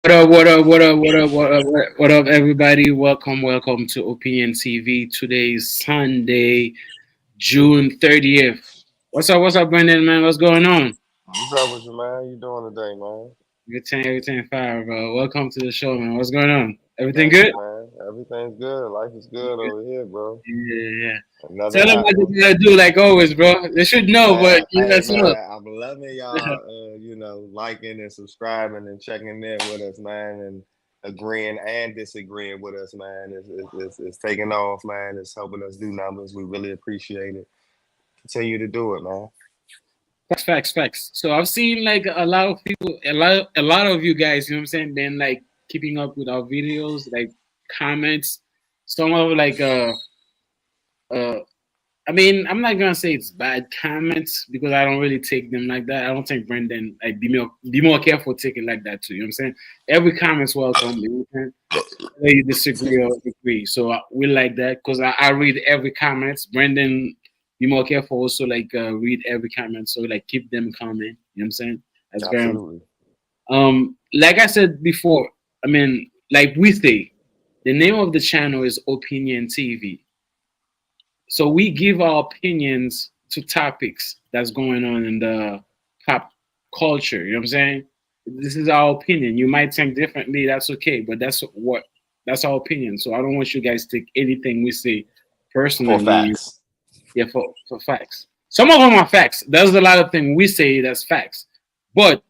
What up, what up, what up, what up, what up, what up, everybody? Welcome to Opinion TV. Today is Sunday, June 30th. What's up, Brendan, man? What's going on? What's up with you, man? You doing today, man? Everything fire, bro. Welcome to the show, man. What's going on? Everything Thank you, good? man. Everything's good. Life is good over here, bro. Yeah. Another Tell them hot what one. they gotta do, like always, bro. They should know, but Man, you hey, let us know. man, I'm loving y'all, liking and subscribing and checking in with us, man, and agreeing and disagreeing with us, man. It's taking off, man. It's helping us do numbers. We really appreciate it. Continue to do it, man. Facts. So I've seen like a lot of people, a lot of you guys, you know what I'm saying, been like keeping up with our videos, like comments. Some of like uh I mean, I'm not gonna say it's bad comments because I don't really take them like that. I don't think Brendan like be more careful taking like that too. You know what I'm saying? Every comment's welcome. You know what I'm saying? Whether you disagree or agree. So we like that because I read every comments. Brendan, be more careful also like read every comment. So like keep them coming. You know what I'm saying? That's very Absolutely. like I said before, I mean, like we say, the name of the channel is Opinion TV. So we give our opinions to topics that's going on in the pop culture. You know what I'm saying? This is our opinion. You might think differently. That's okay, but that's our opinion. So I don't want you guys to take anything we say For personally. facts. Yeah, for facts. Some of them are facts. There's a lot of things we say that's facts, but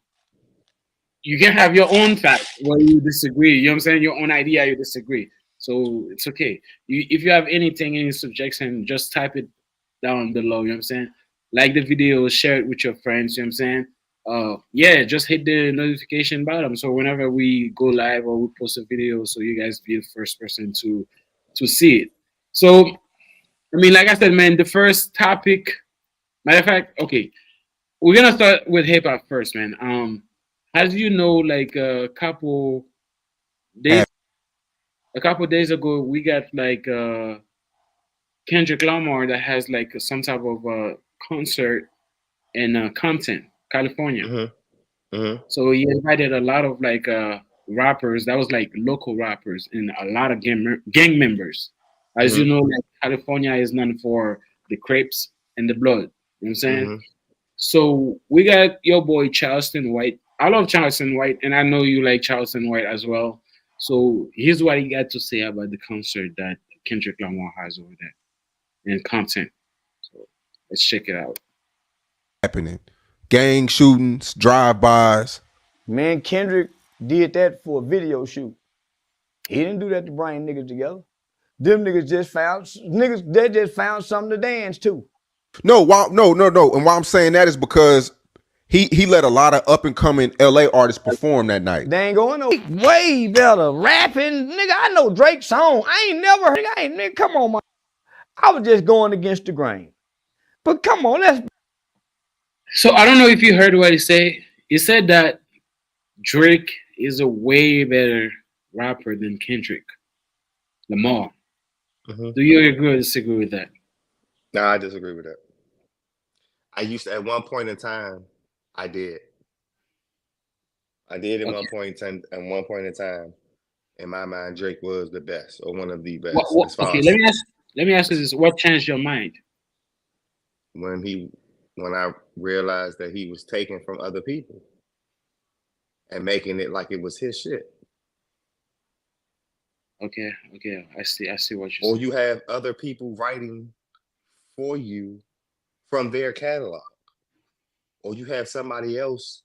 you can have your own fact where you disagree. You know what I'm saying? Your own idea, you disagree. So it's okay. If you have anything, any suggestion, just type it down below. You know what I'm saying? Like the video, share it with your friends. You know what I'm saying? Yeah, just hit the notification button. So whenever we go live or we post a video, so you guys be the first person to see it. So I mean, like I said, man, the first topic. Matter of fact, okay, we're gonna start with hip hop first, man. As you know, like days a couple days ago, we got like Kendrick Lamar that has like some type of concert in Compton, California. hmm hmm So he invited a lot of like rappers. That was like local rappers and a lot of gang members. As you hmm know, like California is known for the Crips and the blood. You know what I'm saying? hmm So we got your boy Charleston White. I love Charleston White, and I know you like Charleston White as well. So here's what he got to say about the concert that Kendrick Lamar has over there in Compton. So let's check it out. Happening. Gang shootings, drive-bys. Man, Kendrick did that for a video shoot. He didn't do that to bring niggas together. Them niggas just found they just found something to dance to. No. And why I'm saying that is because he let a lot of up and coming LA artists perform that night. They ain't going no way better rapping. Nigga, I know Drake's song. I ain't never heard. Nigga, come on, man. I was just going against the grain. But come on, let's. So I don't know if you heard what he said. He said that Drake is a way better rapper than Kendrick Lamar. hmm Do you agree or disagree with that? No, I disagree with that. I used to, at one point in time, I did. I did at Okay. one point in time. In my mind, Drake was the best or one of the best as far Okay, as let me ask you this: what changed your mind? when he when I realized that he was taking from other people and making it like it was his shit. Okay, I see what you're Or saying. you have other people writing for you from their catalog. Or you have somebody else.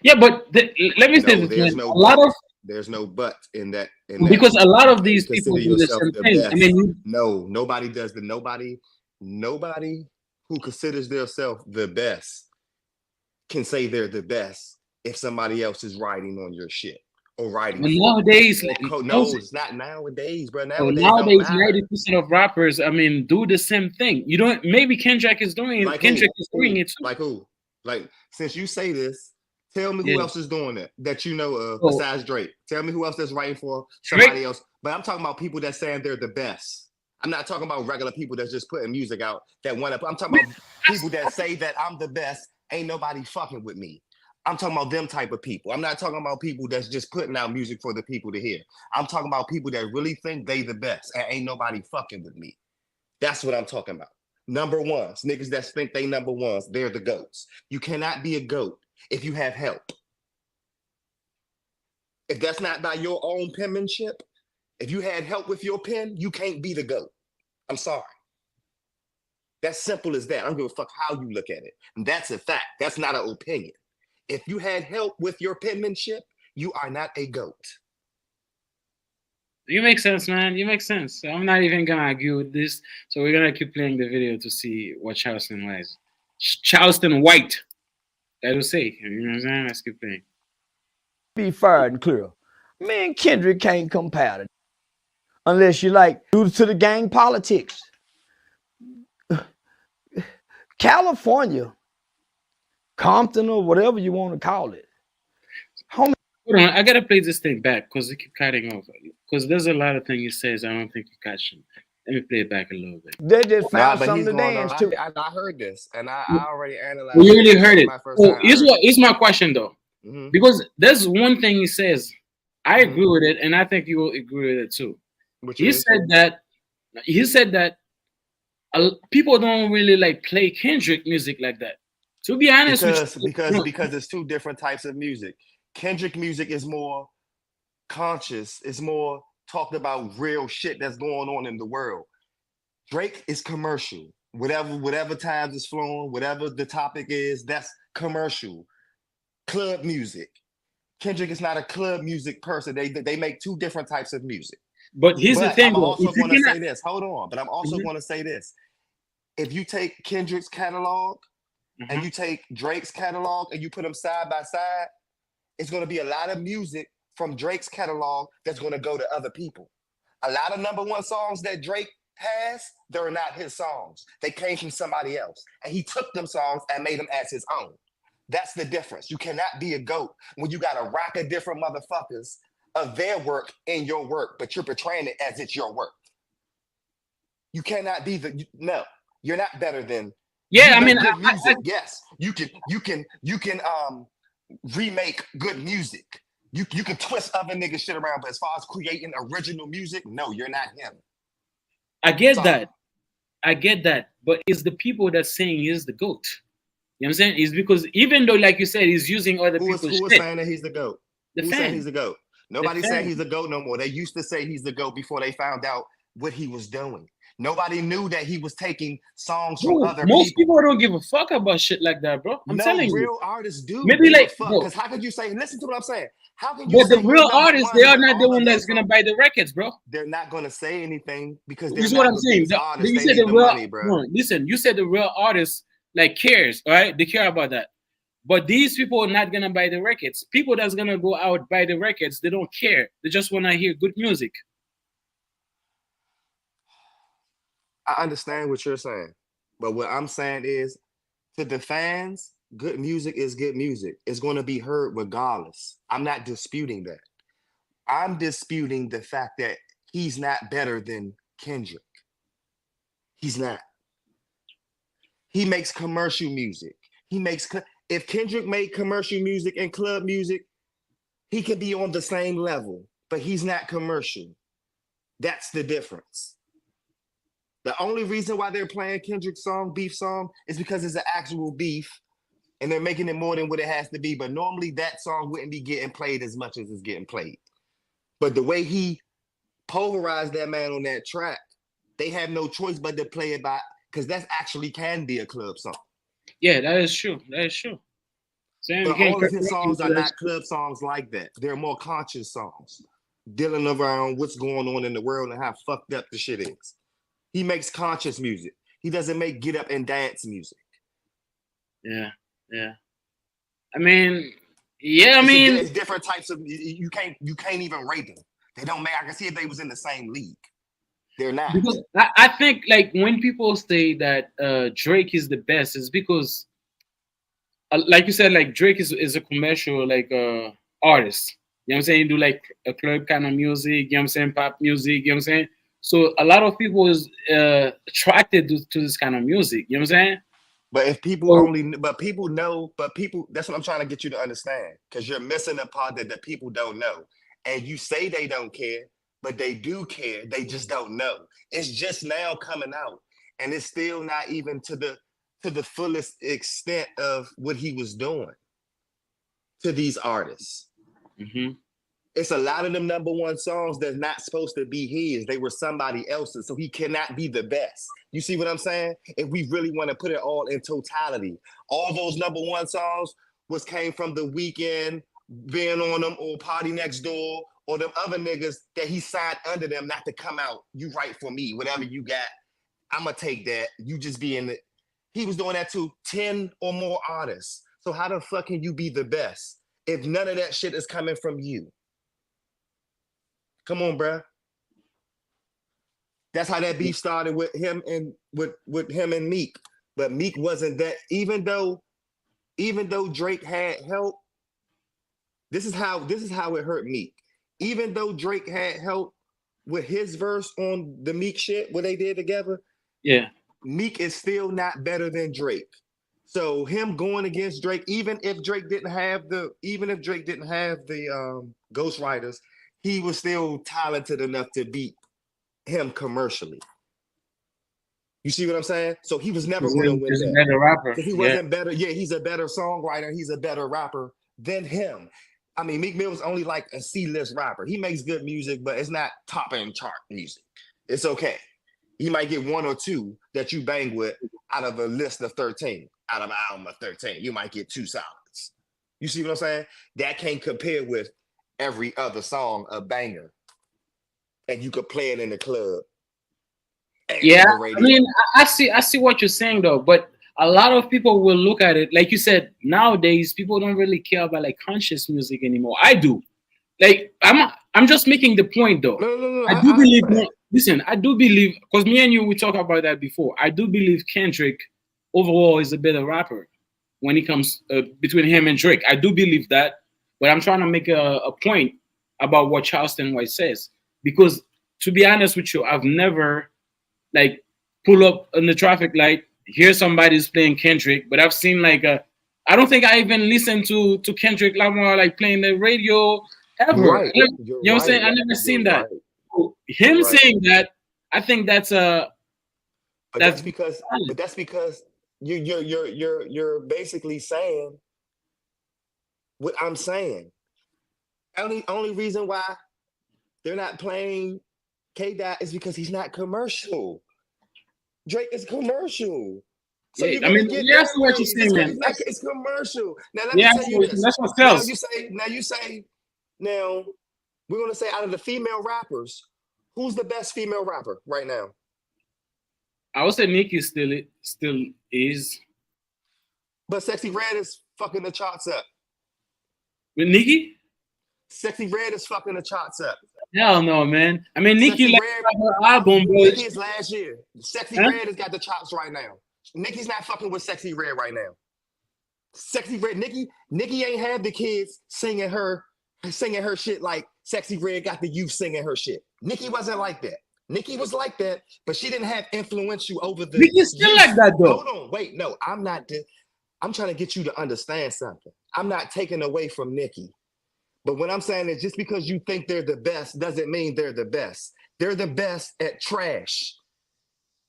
Yeah, but let me say No, this, man. there's no A lot but. of There's no but in that because a lot of when you these people consider do the yourself same the thing. I best. mean, No, nobody does nobody who considers themselves the best can say they're the best if somebody else is writing on your shit or writing for nowadays, you. No, it's not nowadays, bro. so Nowadays don't nowadays, matter. 90% of rappers, I mean, do the same thing. You don't. Maybe Kendrick is doing it. Like who? Kendrick is doing it too. Like who? Like since you say this, tell me who Yeah. else is doing that you know of So besides Drake. Tell me who else that's writing for Drake, somebody else. But I'm talking about people that saying they're the best. I'm not talking about regular people that's just putting music out that want to. I'm talking about people that say that I'm the best. Ain't nobody fucking with me. I'm talking about them type of people. I'm not talking about people that's just putting out music for the people to hear. I'm talking about people that really think they the best and ain't nobody fucking with me. That's what I'm talking about. Number ones, niggas that think they number ones, they're the GOATs. You cannot be a GOAT if you have help. If that's not by your own penmanship, if you had help with your pen, you can't be the GOAT. I'm sorry. That's simple as that. I don't give a fuck how you look at it. And that's a fact. That's not an opinion. If you had help with your penmanship, you are not a GOAT. You make sense, man. You make sense. I'm not even gonna argue with this. So we're gonna keep playing the video to see what Charleston was. Charleston White. That'll say. You know what I'm saying? Let's keep playing. Be fair and clear. Me and Kendrick can't compare it. Unless you like due to the gang politics. California, Compton or whatever you want to call it. Homie. Hold on, I gotta play this thing back because they keep cutting off. Because there's a lot of things he says I don't think you catch him. Let me play it back a little bit. They just found something to dance to. I heard this, and I already analyzed. You really heard it. Oh, here's my question though, because there's one thing he says. I agree with it, and I think you will agree with it too. He said that people don't really like play Kendrick music like that. To be honest, because it's two different types of music. Kendrick music is more conscious. It's more talked about real shit that's going on in the world. Drake is commercial. Whatever times it's flowing, whatever the topic is, that's commercial. Club music. Kendrick is not a club music person. They make two different types of music. But here's the thing. I'm also going to say this. Hold on. But I'm also going to say this. If you take Kendrick's catalog and you take Drake's catalog and you put them side by side, it's going to be a lot of music from Drake's catalog that's going to go to other people. A lot of number one songs that Drake has, they're not his songs. They came from somebody else. And he took them songs and made them as his own. That's the difference. You cannot be a GOAT when you got a rack of different motherfuckers of their work in your work, but you're portraying it as it's your work. You cannot be no. You're not better than. Yeah, I mean, yes, you can remake good music. You can twist other niggas shit around, but as far as creating original music, no, you're not him. I get that, but it's the people that's saying he's the GOAT. You know what I'm saying? It's because even though, like you said, he's using other people's shit. Who was saying that he's the GOAT? Who's saying he's the GOAT? Nobody's saying he's the GOAT no more. They used to say he's the GOAT before they found out what he was doing. Nobody knew that he was taking songs from other people. Most people don't give a fuck about shit like that, bro. I'm telling you. Real artists do. Maybe like, because how could you say, listen to what I'm saying. How can you but the real artists, they are not the one that's gonna buy the records, bro. They're not gonna say anything because they're this is what I'm saying. You said the real money, bro. Listen, you said the real artists like cares, all right? They care about that. But these people are not gonna buy the records. People that's gonna go out buy the records, they don't care. They just wanna hear good music. I understand what you're saying, but what I'm saying is, to the fans, good music is good music. It's going to be heard regardless. I'm not disputing that. I'm disputing the fact that he's not better than Kendrick. He's not. He makes commercial music. If Kendrick made commercial music and club music, he could be on the same level, but he's not commercial. That's the difference. The only reason why they're playing Kendrick's song, Beef song, is because it's an actual beef and they're making it more than what it has to be. But normally that song wouldn't be getting played as much as it's getting played. But the way he pulverized that man on that track, they have no choice but to play it by, because that actually can be a club song. Yeah, that is true. That is true. But all of his songs are not club songs like that. They're more conscious songs, dealing around what's going on in the world and how fucked up the shit is. He makes conscious music. He doesn't make get up and dance music. Yeah. I mean, it's different types of. You can't even rate them. They don't make. I can see if they was in the same league. They're not. Because I think like when people say that Drake is the best, it's because, like you said, like Drake is a commercial like artist. You know what I'm saying? You do like a club kind of music. You know what I'm saying? Pop music. You know what I'm saying? So a lot of people is attracted to this kind of music. You know what I'm saying? But if people So, only, but people know, but people, that's what I'm trying to get you to understand, because you're missing the part that the people don't know. And you say they don't care, but they do care. They just don't know. It's just now coming out, and it's still not even to the fullest extent of what he was doing to these artists. mhm. It's a lot of them number one songs that's not supposed to be his. They were somebody else's, so he cannot be the best. You see what I'm saying? If we really want to put it all in totality, all those number one songs came from The Weeknd, being on them, or Party Next Door, or them other niggas that he signed under them not to come out. You write for me, whatever you got, I'm gonna take that. You just be in it. He was doing that to 10 or more artists. So how the fuck can you be the best if none of that shit is coming from you? Come on, bruh. That's how that beef started with him and with him and Meek. But Meek wasn't that, even though Drake had help, this is how it hurt Meek. Even though Drake had help with his verse on the Meek shit, what they did together, Yeah. Meek is still not better than Drake. So him going against Drake, even if Drake didn't have the ghostwriters, he was still talented enough to beat him commercially. You see what I'm saying? So he was never going to win He's a that. better rapper. Because he wasn't better. Yeah, he's a better songwriter. He's a better rapper than him. I mean, Meek Mill's only like a C-list rapper. He makes good music, but it's not top-end chart music. It's okay. He might get one or two that you bang with out of a list of 13, out of an album of 13. You might get 2 solids. You see what I'm saying? That can't compare with every other song, a banger. And you could play it in the club. Yeah, I mean, I see what you're saying though, but a lot of people will look at it like you said. Nowadays, people don't really care about like conscious music anymore. I do. Like I'm just making the point though. No. I do believe. Listen, I do believe, because me and you we talked about that before. I do believe Kendrick overall is a better rapper when it comes between him and Drake. I do believe that, but I'm trying to make a point about what Charleston White says, because to be honest with you, I've never like pull up in the traffic light, hear somebody's playing Kendrick, but I've seen like I don't think I even listened to Kendrick Lamar like playing the radio ever. Right. You know what I'm saying? I never seen that. Right. So him saying that, I think that's that's because you're basically saying what I'm saying. Only reason why they're not playing K-Dot is because he's not commercial. Drake is commercial. So yeah, I mean, that's what you're saying, man. It's commercial. Now let me tell you this. That's what sells. Now we're gonna say, out of the female rappers, who's the best female rapper right now? I would say Nicki still is. But Sexy Red is fucking the charts up. With Nicki? Sexy Red is fucking the charts up. Hell no, man. I mean, Nicki like her album, but Nicki is last year. Sexy Red has got the chops right now. Nicki's not fucking with Sexy Red right now. Sexy Red, Nicki ain't have the kids singing her shit like Sexy Red got the youth singing her shit. Nicki wasn't like that. Nicki was like that, but she didn't have influential over the. Nicki's still like that though. Hold on, wait, no, I'm not. I'm trying to get you to understand something. I'm not taking away from Nicki. But what I'm saying is, just because you think they're the best doesn't mean they're the best. They're the best at trash.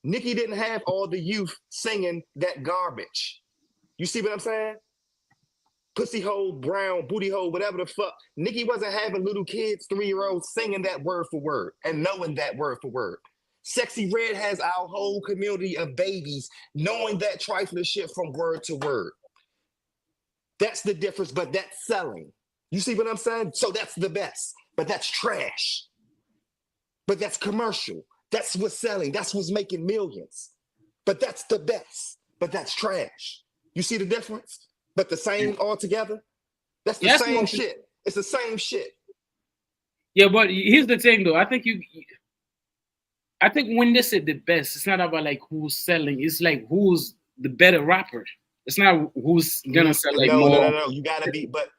Nicki didn't have all the youth singing that garbage. You see what I'm saying? Pussy hole, brown, booty hole, whatever the fuck. Nicki wasn't having little kids, 3-year-olds, singing that word for word and knowing that word for word. Sexy Red has our whole community of babies knowing that trifling shit from word to word. That's the difference, but that's selling. You see what I'm saying? So that's the best, but that's trash. But that's commercial. That's what's selling. That's what's making millions. But that's the best, but that's trash. You see the difference? But the same altogether? That's the same shit. It's the same shit. Yeah, but here's the thing though. I think when they say the best, it's not about like who's selling. It's like who's the better rapper. It's not who's gonna sell like more. No. You gotta be, but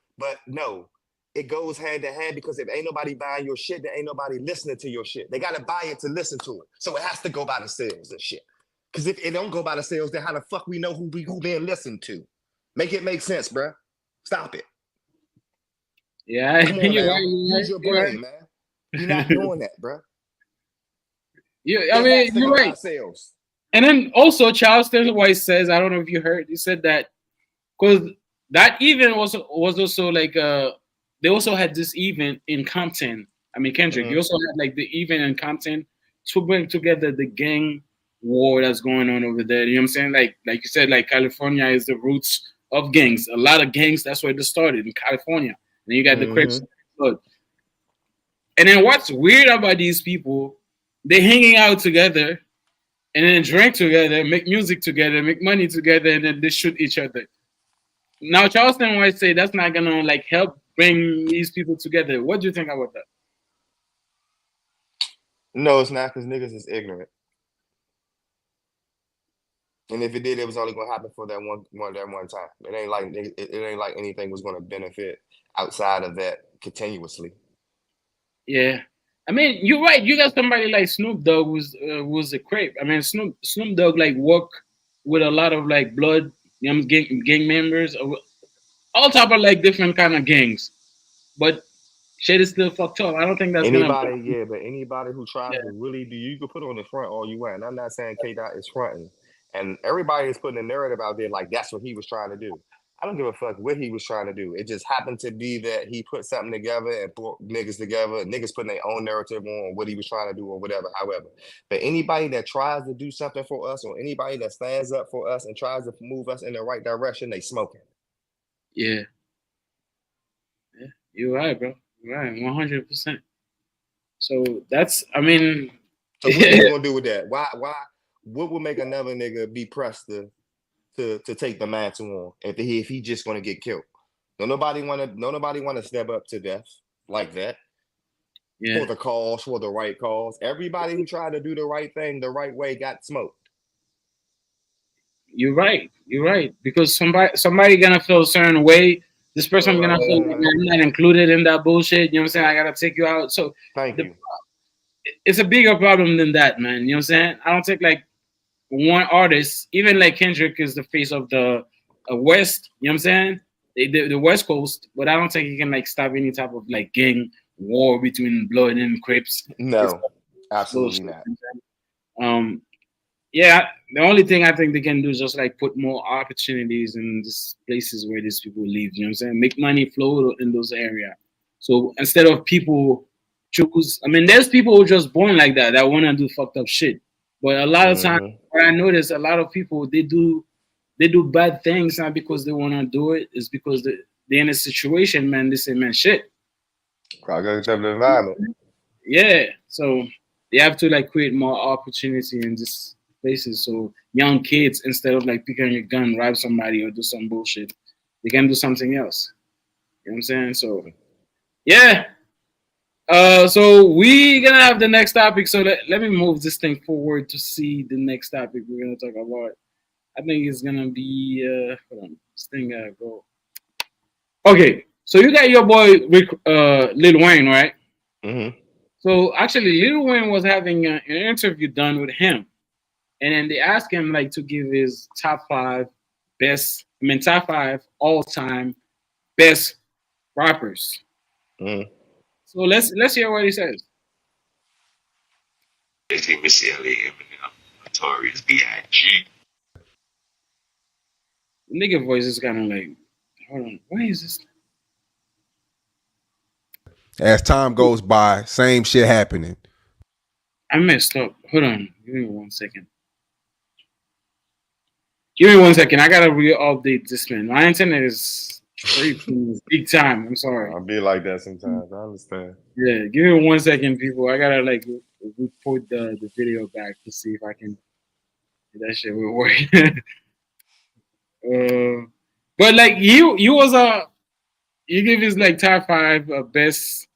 no, it goes hand in hand, because if ain't nobody buying your shit, then ain't nobody listening to your shit. They gotta buy it to listen to it. So it has to go by the sales and shit. Because if it don't go by the sales, then how the fuck we know who being listened to? Make it make sense, bruh. Stop it. Yeah, Come on you're now. right, Use your you're brain, man. You're not doing that, bruh. I It mean, has to you're go right. by sales. And then also Charleston White says, I don't know if you heard, he said that because that event was also like they also had this event in Compton. I mean Kendrick, you also had like the event in Compton to bring together the gang war that's going on over there. You know what I'm saying? Like you said, like California is the roots of gangs. A lot of gangs, that's where they started in California. Then you got the Crips. And then what's weird about these people, they hanging out together and then drink together, make music together, make money together, and then they shoot each other. Now Charleston might say that's not gonna like help bring these people together. What do you think about that? No, it's not because niggas is ignorant. And if it did, it was only gonna happen for that one time. It ain't like anything was gonna benefit outside of that continuously. Yeah, I mean you're right. You got somebody like Snoop Dogg was a creep. I mean Snoop Dogg like work with a lot of like blood, you know, gang members, all type of like different kind of gangs, but shit is still fucked up. I don't think that's gonna. But anybody who tries to really do, you can put on the front all you want. And I'm not saying K Dot is fronting, and everybody is putting a narrative out there like that's what he was trying to do. I don't give a fuck what he was trying to do. It just happened to be that he put something together and brought niggas together. Niggas putting their own narrative on what he was trying to do or whatever. However, but anybody that tries to do something for us or anybody that stands up for us and tries to move us in the right direction, they smoking. Yeah, you're right, bro. You're right, 100%. So that's, I mean, so what are you gonna do with that? Why? What would make another nigga be pressed to take the mantle on if he just gonna get killed? No nobody wanna step up to death like that. Yeah. For the cause, for the right cause. Everybody who tried to do the right thing the right way got smoked. You're right. Because somebody gonna feel a certain way. This person gonna feel like I'm not included in that bullshit. You know what I'm saying? I gotta take you out. So thank you. It's a bigger problem than that, man. You know what I'm saying? I don't think like one artist, even like Kendrick is the face of the West, you know what I'm saying? The West Coast, but I don't think he can like stop any type of like gang war between Blood and Crips. No, absolutely not. Yeah, the only thing I think they can do is just like put more opportunities in these places where these people live, you know what I'm saying? Make money flow in those areas. So instead of people choose, I mean, there's people who are just born like that want to do fucked up shit. But a lot of times, what I notice, a lot of people they do bad things not because they want to do it. It's because they're in a situation, man. They say, man, shit. Environment. Yeah, so they have to like create more opportunity in these places. So young kids, instead of like picking your gun, rob somebody or do some bullshit, they can do something else. You know what I'm saying? So yeah. So we gonna have the next topic. So let me move this thing forward to see the next topic we're gonna talk about. I think it's gonna be hold on, this thing gotta go. Okay, so you got your boy Lil Wayne, right? Mm-hmm. So actually, Lil Wayne was having an interview done with him, and then they asked him like to give his top 5 all-time best rappers. Mm-hmm. So let's hear what he says. They take Missy Elliott, Eminem, Notorious B.I.G. The nigga voice is kind of like, hold on, why is this? As time goes by, same shit happening. I messed up. Hold on, give me 1 second. Give me 1 second. I gotta re-update this, man. My internet is big time. I'm sorry. I'll be like that sometimes. I understand. Yeah, give me 1 second, people. I gotta like report the video back to see if I can. That shit will work. But like you give his like top 5 best.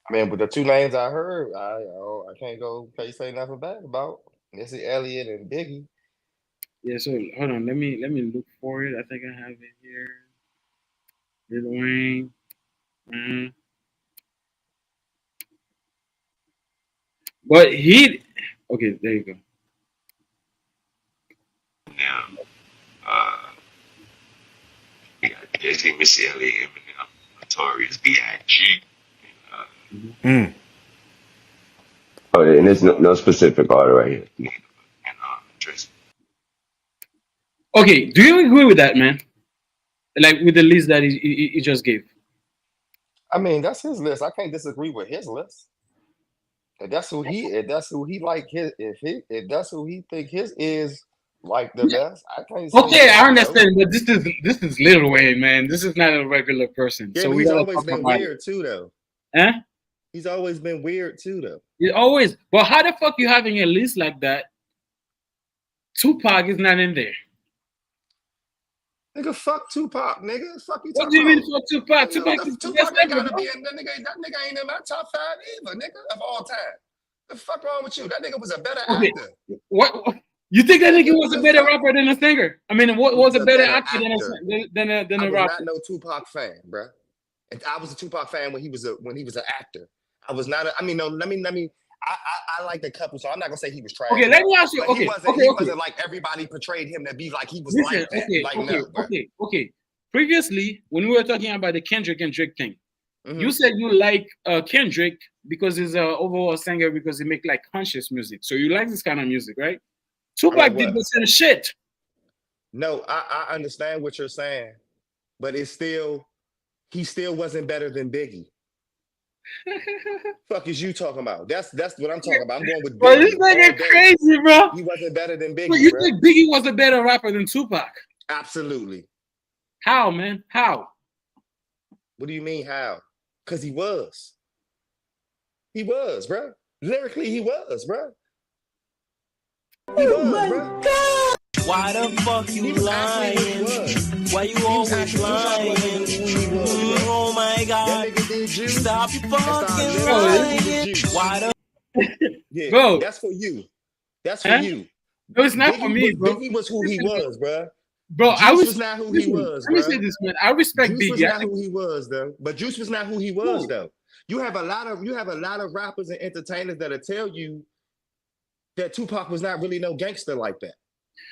I mean, but the 2 names I heard, I can't say nothing bad about. Missy Elliott and Biggie. Yeah, so hold on, let me look for it. I think I have it here. Lil Wayne. But okay, there you go. They take Missy Elliott, Eminem, Notorious B.I.G. Oh, and there's no specific order right here. And Dress. Okay, do you agree with that, man? Like with the list that he just gave. I mean, that's his list. I can't disagree with his list. If that's who he like his, if that's who he think his is like the best, I can't say Okay, that, I understand, but this is Lil Wayne, man. This is not a regular person. Yeah, so but we he's gotta always talk been about weird too, though. Huh? He's always been weird too, though. It always. But how the fuck you having a list like that? Tupac is not in there. Nigga, fuck Tupac, nigga. Fuck you. What do you mean fuck Tupac? Tupac is the best Tupac ain't ever, gotta bro. be in that nigga ain't in my top 5 either, nigga, of all time. The fuck wrong with you? That nigga was a better actor. What? You think that nigga was a better rapper than a singer? I mean, what was a better actor than a I was rapper? not no Tupac fan, bro. And I was a Tupac fan when he was an actor. I was not. I liked a couple, so I'm not gonna say he was trash. Okay, let me ask you. But Okay, he wasn't like everybody portrayed him to be like he was Listen, like that. Okay. Previously, when we were talking about the Kendrick and Drake thing, Mhm. you said you like Kendrick because he's an overall singer because he make like conscious music. So you like this kind of music, right? Tupac like did what? the same shit. No, I understand what you're saying, but he still wasn't better than Biggie. Fuck is you talking about? That's what I'm talking about. I'm going with Biggie. Bro, this nigga crazy, bro. He wasn't better than Biggie, But you bro. think Biggie was a better rapper than Tupac? Absolutely. How, man? How? What do you mean how? Because he was. He was, bro. Lyrically, he was, bro. He was, bro. Why the fuck you He lying? was. Why you always lying? Oh my God. That nigga did you. Stop Stop fucking lying. lying. Why the Yeah, Bro. that's for you. That's for Huh? you. No, it's not for me, bro. Biggie was who he was, bro. Bro, Juice was not who he was, Let me bro. say this, man. I respect Juice was Biggie. not who he was, though. But Juice was not who he was, though. You have a lot of rappers and entertainers that'll tell you that Tupac was not really no gangster like that.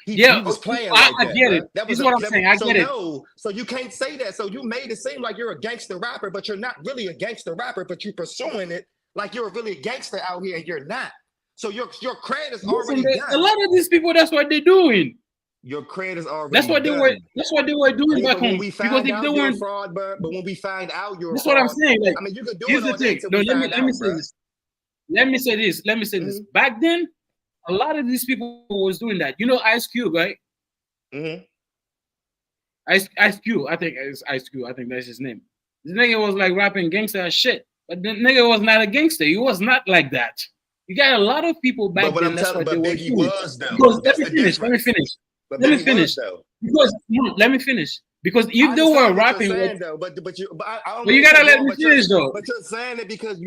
He was playing like that. I get it. That That's was what I'm saying. I get it. No, so you can't say that. So you made it seem like you're a gangster rapper, but you're not really a gangster rapper, but you're pursuing it like you're really a gangster out here, and you're not. So your cred is already Listen, done. a lot of these people, that's what they're doing. Your cred is already That's what they done. were. That's what they were doing Yeah, back but when home. we Because find if out they you're a weren't, fraud, but when we find out you're a that's fraud, what I'm saying. Like, I mean, you can do here's it the all day thing. till No, we let find me out, say bro. this. Let me say this. Let me say this. Back then, a lot of these people was doing that. You know, Ice Cube, right? Mm-hmm. Ice Cube. I think it's Ice Cube. I think that's his name. This nigga was like rapping gangster as shit, but the nigga was not a gangster. He was not like that. You got a lot of people back But what then. I'm That's telling, what they but were Biggie doing. was though. Because That's let the me finish. Let me difference. finish. But Let me Biggie finish. was though. Because no, let me finish. Because I if they understand were what rapping, you're saying, with, though, but I don't but you mean to gotta cut let off, me but you're- finish though. But you're saying it because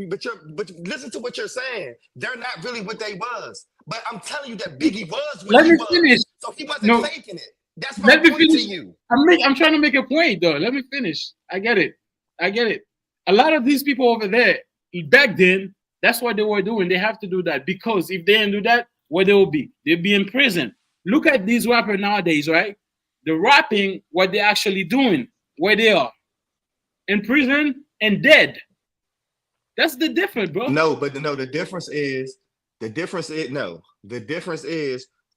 but listen to what you're saying. They're not really what they was. But I'm telling you that Biggie was what Let he me was. finish. So he wasn't No. faking it. That's my Let me point to finish. you. I'm trying to make a point though. Let me finish. I get it. A lot of these people over there back then, that's what they were doing. They have to do that because if they didn't do that, where they will be? They'll be in prison. Look at these rappers nowadays, right? The rapping, what they're actually doing, where they are, in prison and dead. That's the difference, bro. No, but no, the difference is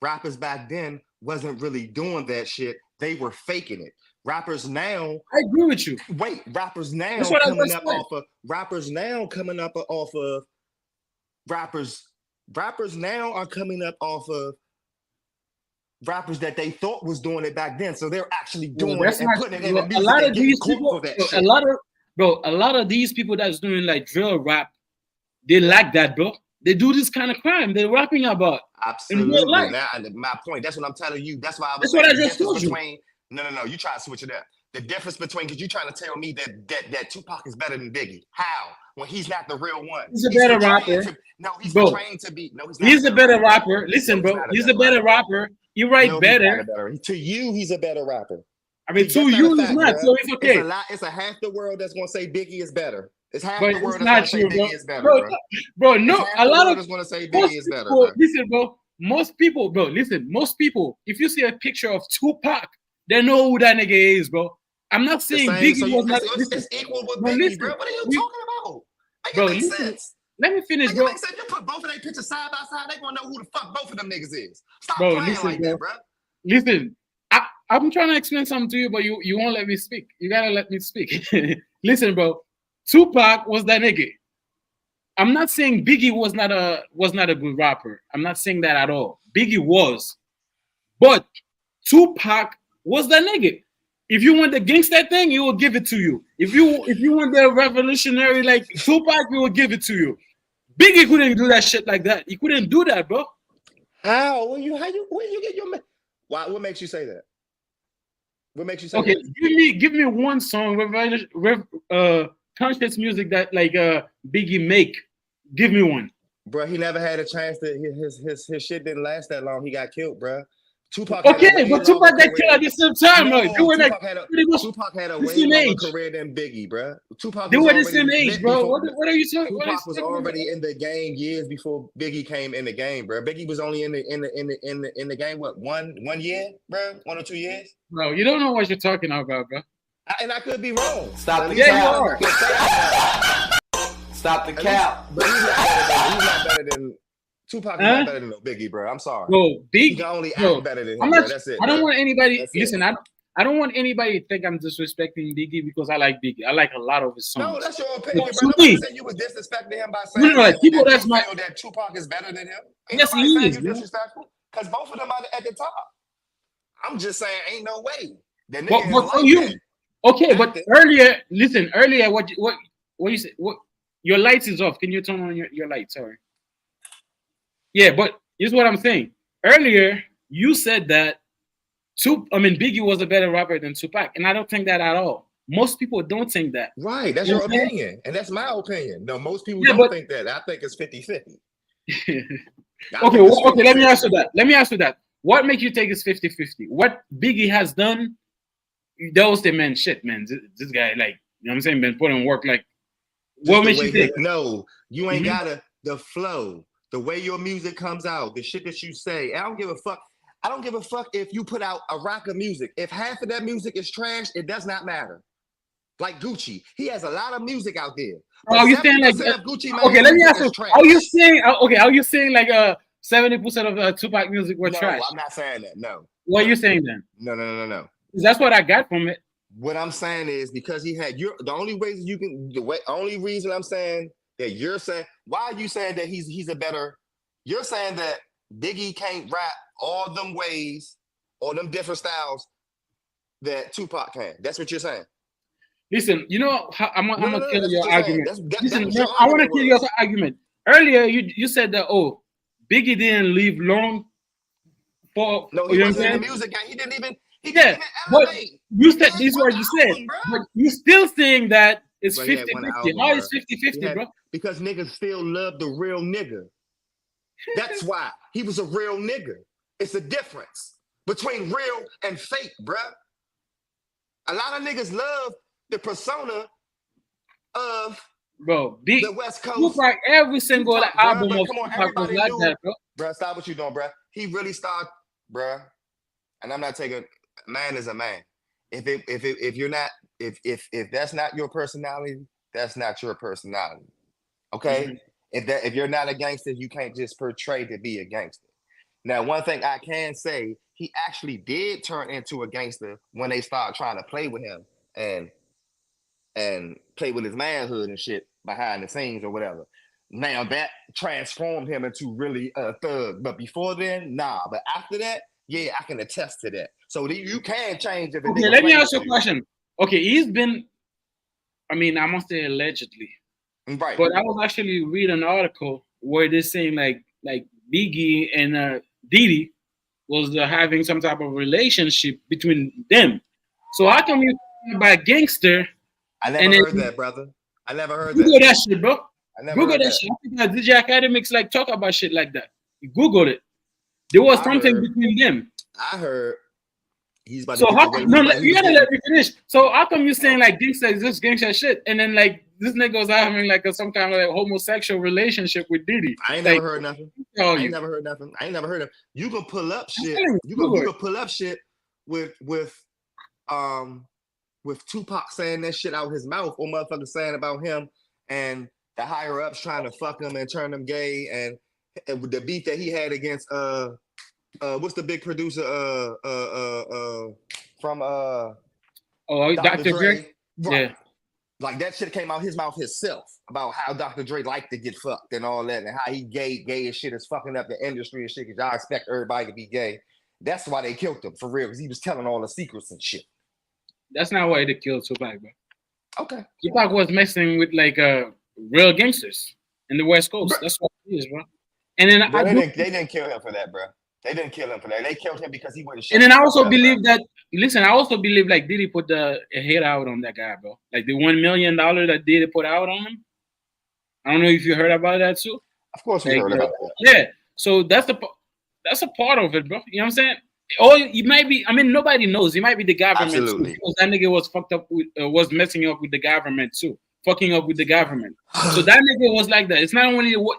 rappers back then wasn't really doing that shit. They were faking it. Rappers now, I agree with you. rappers now That's what I coming just up said. off of rappers now coming up off of rappers now are coming up off of rappers that they thought was doing it back then. So they're actually doing it and putting it in the music. A lot and of getting these caught people, for that a shit. lot of these people that's doing like drill rap, they like that, bro. They do this kind of crime. They're rapping about. Absolutely. life. Now, my point. That's what I'm telling you. That's why I was That's what saying I the just difference told you. between. No. You try to switch it up. The difference between, because you're trying to tell me that Tupac is better than Biggie. How? When he's not the real one. He's a better portraying rapper. He's Bro, portraying to be. No, he's not. He's a better rapper. Listen, No, he's bro. not a He's better a better rapper. He write No, he's better. not a better. To you, he's a better rapper. I mean, That's to not you, a he's fact, not. bruh. So it's okay. It's a half the world that's gonna say Biggie is better. It's half But the world it's that's not gonna say true, bro. Biggie is better, Bro, bro. bro, It's no. half A the lot world of that's gonna say most Biggie is better, people. bro. Listen, bro. Most people, bro. Listen, most people. If you see a picture of Tupac, they know who that nigga is, bro. I'm not The saying same, so Biggie was not. it's equal with Bro, Biggie, listen, bro. What are you we- talking about? Make bro, it make listen. sense. Let me finish, Make it bro. make sense. You put both of their pictures side by side, they gonna know who the fuck both of them niggas is. Stop Bro, playing listen, like bro. that, bro. Listen, I'm trying to explain something to you, but you won't let me speak. You gotta let me speak. Listen, bro. Tupac was that nigga. I'm not saying Biggie was not a good rapper. I'm not saying that at all. Biggie was, but Tupac was that nigga. If you want the gangster thing, he will give it to you. If you want the revolutionary like Tupac, he will give it to you. Biggie couldn't do that shit like that. He couldn't do that, bro. How? Where you get your why? What makes you say that? What makes you say Okay, that? give me one song, conscious music that like Biggie make. Give me one. Bro, he never had a chance to his shit didn't last that long. He got killed, bro. Tupac Okay, had a way but Tupac longer got killed career. at the same time. No, They were like Tupac had a the way same longer age. career than Biggie, bro. Tupac They was were the already same age, lit bro. before. What are you talking? Tupac was already in the game years before Biggie came in the game, bro. Biggie was only in the game what 1 year, bro, 1 or 2 years. Bro, you don't know what you're talking about, bro. And I could be wrong. Stop the Yeah, you cap. are. Stop the cap. But he's not better than Tupac is not better than no Biggie, bro. I'm sorry. Bro, He can only act better than him, bro. That's it. I don't want anybody. That's it. Listen, I don't want anybody to think I'm disrespecting Biggie because I like Biggie. I like a lot of his songs. No, that's your opinion, But bro. to me- Nobody said you was disrespecting him by saying like, people that that's you my- feel that Tupac is better than him. Ain't Yes, nobody he saying is, you bro. disrespectful. Because both of them are at the top. I'm just saying, ain't no way. That nigga But is for like you, that. okay, but Acting. earlier, what you said? What your lights is off? Can you turn on your light? Sorry. Yeah, but here's what I'm saying. Earlier, you said that Biggie was a better rapper than Tupac, and I don't think that at all. Most people don't think that. Right, that's You your know what I'm saying? opinion. And that's my opinion. No, most people Yeah, don't but- think that. I think it's 50-50. Okay, okay. Let me ask you that. What makes you think it's 50-50? What Biggie has done, those the man shit, man. This guy, like, you know what I'm saying, been putting work like. What makes you think? No, you ain't Mhm. gotta the flow, the way your music comes out, the shit that you say. I don't give a fuck. I don't give a fuck if you put out a rock of music. If half of that music is trash, it does not matter. Like Gucci, he has a lot of music out there. Are you saying like? 70% of Gucci Okay, let me music ask you. is trash. Are you saying? Okay, are you saying like 70% of Tupac music were No, trash? I'm not saying that. No. What are you saying then? No. 'Cause that's what I got from it. What I'm saying is because he had the only ways you can only reason I'm saying that you're saying why are you saying that he's a better you're saying that Biggie can't rap all them ways, all them different styles that Tupac can. That's what you're saying. Listen, you know how I'm gonna kill that's your what you're argument. saying. Listen, That's what your I want to argument kill your was. argument. Earlier, you said that Biggie didn't live long for. No, you he know what I'm wasn't in saying? the music game. He didn't even Yeah, but elevate. you said He this had what one you said, album, bro. but you still saying that it's But he had 50-50. one album, How bro. is 50-50, He had- bro? Because niggas still love the real nigga. That's why he was a real nigga. It's a difference between real and fake, bruh. A lot of niggas love the persona of Bro, the West Coast. Tupac, every single Tupac, bruh, album but of come on, Tupac was everybody like knew. that, bro. Bruh, stop what you doing, bruh. He really started, bruh. And I'm not taking man is a man. If you're not if that's not your personality, that's not your personality. Okay? Mhm. If you're not a gangster, you can't just portray to be a gangster. Now, one thing I can say, he actually did turn into a gangster when they started trying to play with him and play with his manhood and shit behind the scenes or whatever. Now that transformed him into really a thug. But before then, nah. But after that, yeah, I can attest to that. So you can change if a Okay, nigga let me plays ask you a with question. Okay, he's been, I must say allegedly, Right. but I was actually reading an article where they're saying like Biggie and Diddy was having some type of relationship between them. So how come you by gangster? I never heard that, brother. I never heard Google that. that shit, bro. I never Google heard that shit. I think that DJ Academics like talk about shit like that. You Google it. There was something between them. I heard he's about So to how get come, no, you gotta getting, let me finish. So how come you saying like gangster is this gangster shit, and then like this nigga was having like some kind of like homosexual relationship with Diddy? I ain't like, never heard nothing. Oh, I you. ain't never heard nothing. I ain't never heard of. You can pull up shit. telling you, You Google can it. pull up shit with with Tupac saying that shit out his mouth, or motherfuckers saying about him, and the higher ups trying to fuck him and turn him gay, and with the beef that he had against what's the big producer from Dr. Dre. Right. Yeah. Like that shit came out his mouth himself about how Dr. Dre liked to get fucked and all that, and how he gay as shit is fucking up the industry and shit, because y'all expect everybody to be gay. That's why they killed him, for real, because he was telling all the secrets and shit. That's not why they killed Tupac, bro. Okay. Tupac was messing with like real gangsters in the West Coast. Bro. That's what it is, bro. And then they didn't kill him for that, bro. They didn't kill him for that. They killed him because he wouldn't. And then I also believe that. Listen, I also believe like Diddy put a hit out on that guy, bro. Like the $1 million that Diddy put out on him. I don't know if you heard about that too. Of course, we heard about that. Yeah. So that's a part of it, bro. You know what I'm saying? Or you might be. I mean, nobody knows. He might be the government. Absolutely. Too, because that nigga was fucked up with, was messing up with the government too, fucking up with the government. So that nigga was like that. It's not only what.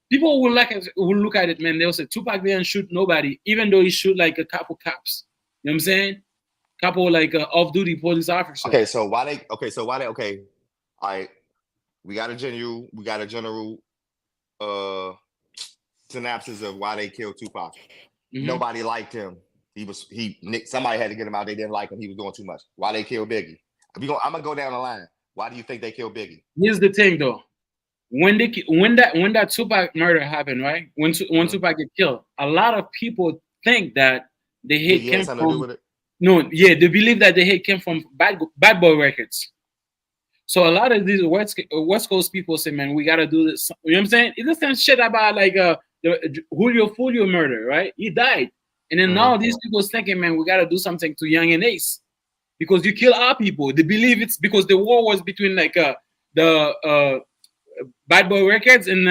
People will look at it, man. They'll say Tupac didn't shoot nobody, even though he shoot like a couple cops. You know what I'm saying? Couple like off-duty police officers. Okay, so why they? Okay, all right. We got a general synopsis of why they killed Tupac. Mm-hmm. Nobody liked him. Somebody had to get him out. They didn't like him. He was doing too much. Why they killed Biggie? I'm gonna go down the line. Why do you think they killed Biggie? Here's the thing, though. When that Tupac murder happened, right? When Tupac get killed, a lot of people think that the hit came from. No, yeah, they believe that the hit came from Bad Boy Records. So a lot of these West Coast people say, "Man, we gotta do this." You know what I'm saying? It's the same shit about like the Julio murder, right? He died, and then now these people thinking, "Man, we gotta do something to Young and Ace because you kill our people." They believe it's because the war was between like the Bad Boy Records and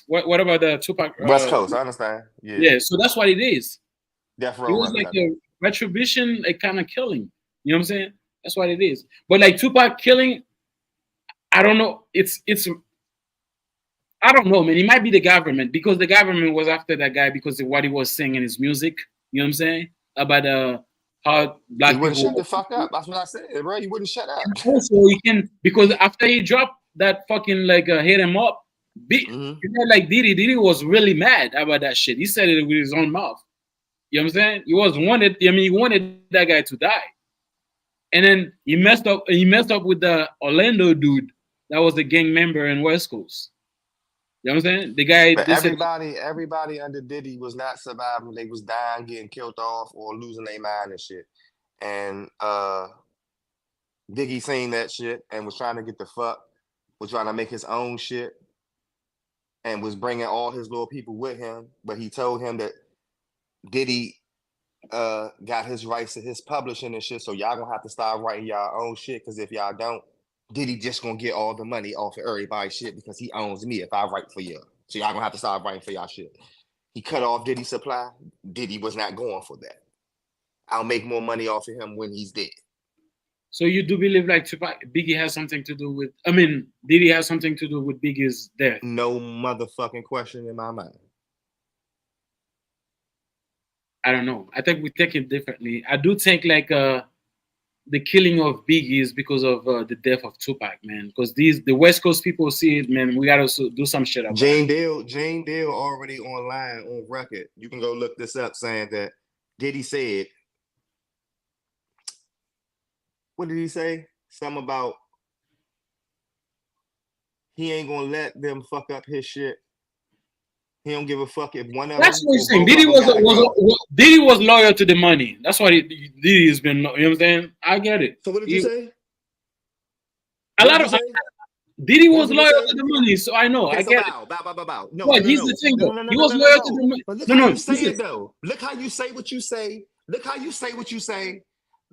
what about the Tupac West Coast? I understand. Yeah, so that's what it is. Definitely. It was like a retribution, like kind of killing. You know what I'm saying? That's what it is. But like Tupac killing, I don't know. It's I don't know, man. It might be the government, because the government was after that guy because of what he was saying in his music. You know what I'm saying? About how black people wouldn't shut the fuck up. That's what I said, bro. He wouldn't shut up. Also, he can, because after he dropped that fucking like hit him up, like Diddy was really mad about that shit. He said it with his own mouth. You know what I'm saying? He wanted that guy to die. And then he messed up with the Orlando dude that was the gang member in West Coast. You know what I'm saying? The guy. But everybody under Diddy was not surviving. They was dying, getting killed off, or losing their mind and shit. And Biggie seen that shit and was trying to get the fuck, was trying to make his own shit, and was bringing all his little people with him. But he told him that Diddy got his rights to his publishing and shit, so y'all gonna have to start writing y'all own shit, because if y'all don't, Diddy just gonna get all the money off of everybody's shit because he owns me if I write for you. So y'all gonna have to start writing for y'all shit. He cut off Diddy's supply. Diddy was not going for that. I'll make more money off of him when he's dead. So you do believe like Biggie has something to do with, Diddy has something to do with Biggie's death? No motherfucking question in my mind. I don't know. I think we take it differently. I do think like the killing of Biggie is because of the death of Tupac, man. Because the West Coast people see it, man. We gotta do some shit about it. Jane Dale already online on record. You can go look this up, saying that Diddy said, what did he say? Something about he ain't gonna let them fuck up his shit. He don't give a fuck if one of them. That's what he's saying. Diddy was loyal to the money. That's what Diddy has been. You know what I'm saying? I get it. So what did you say? Diddy was loyal to the money, so I know. Okay, I get it. No, he's the thing though. He was loyal to the money. But look how you say it though. Look how you say what you say. Look how you say what you say.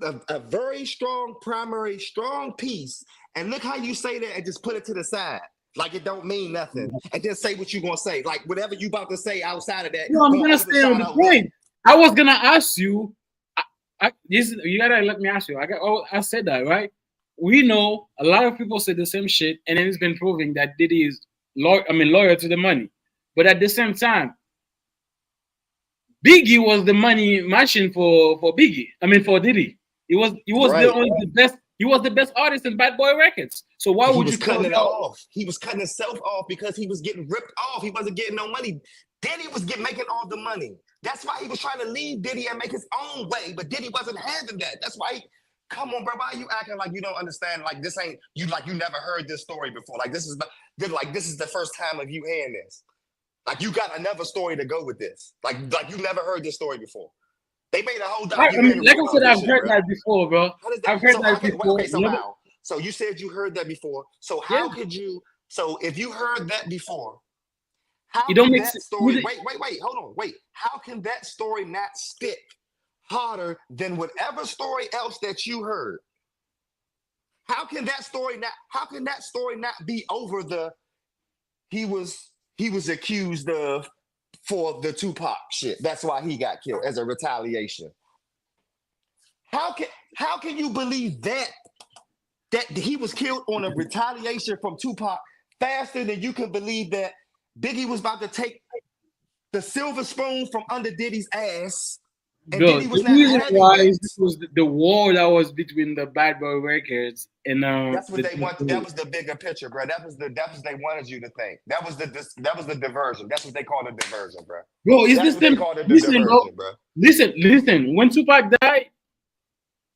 A very strong primary, strong piece, and look how you say that and just put it to the side. Like it don't mean nothing, and then say what you gonna say. Like whatever you about to say outside of that. No, I'm gonna stay on the point. I was gonna ask you. You gotta let me ask you. I said that, right? We know a lot of people say the same shit, and then it's been proving that Diddy is loyal to the money. But at the same time, Biggie was the money machine for Biggie. For Diddy. He was Right. the best. He was the best artist in Bad Boy Records. So why He would was you cutting tell it yo, off. He was cutting himself off because he was getting ripped off. He wasn't getting no money. Diddy was making all the money. That's why he was trying to leave Diddy and make his own way. But Diddy wasn't having that. That's why come on, bro. Why are you acting like you don't understand? Like this ain't you like you never heard this story before. Like this is the first time of you hearing this. Like you got another story to go with this. Like you never heard this story before. They made a whole documentary. like I said, I've heard bro. that before, bro. I've heard that before. Okay, so now, so you said you heard that before. So how could you? So if you heard that before, how You don't can make that sense. story? Wait, hold on, wait. How can that story not stick harder than whatever story else that you heard? How can that story not? How can that story not be over the? He was accused of for the Tupac shit. That's why he got killed as a retaliation. How can you believe that he was killed on a retaliation from Tupac faster than you can believe that Biggie was about to take the silver spoon from under Diddy's ass and Bro, Diddy was the not reason having why that? this was the war that was between the Bad Boy Records and That's what they want. That was the bigger picture, bro. That was they wanted you to think. That was the diversion. That's what they call the diversion, bro. Bro, is That's this what they them? call the Listen, diversion, bro. bro. Listen. When Tupac died,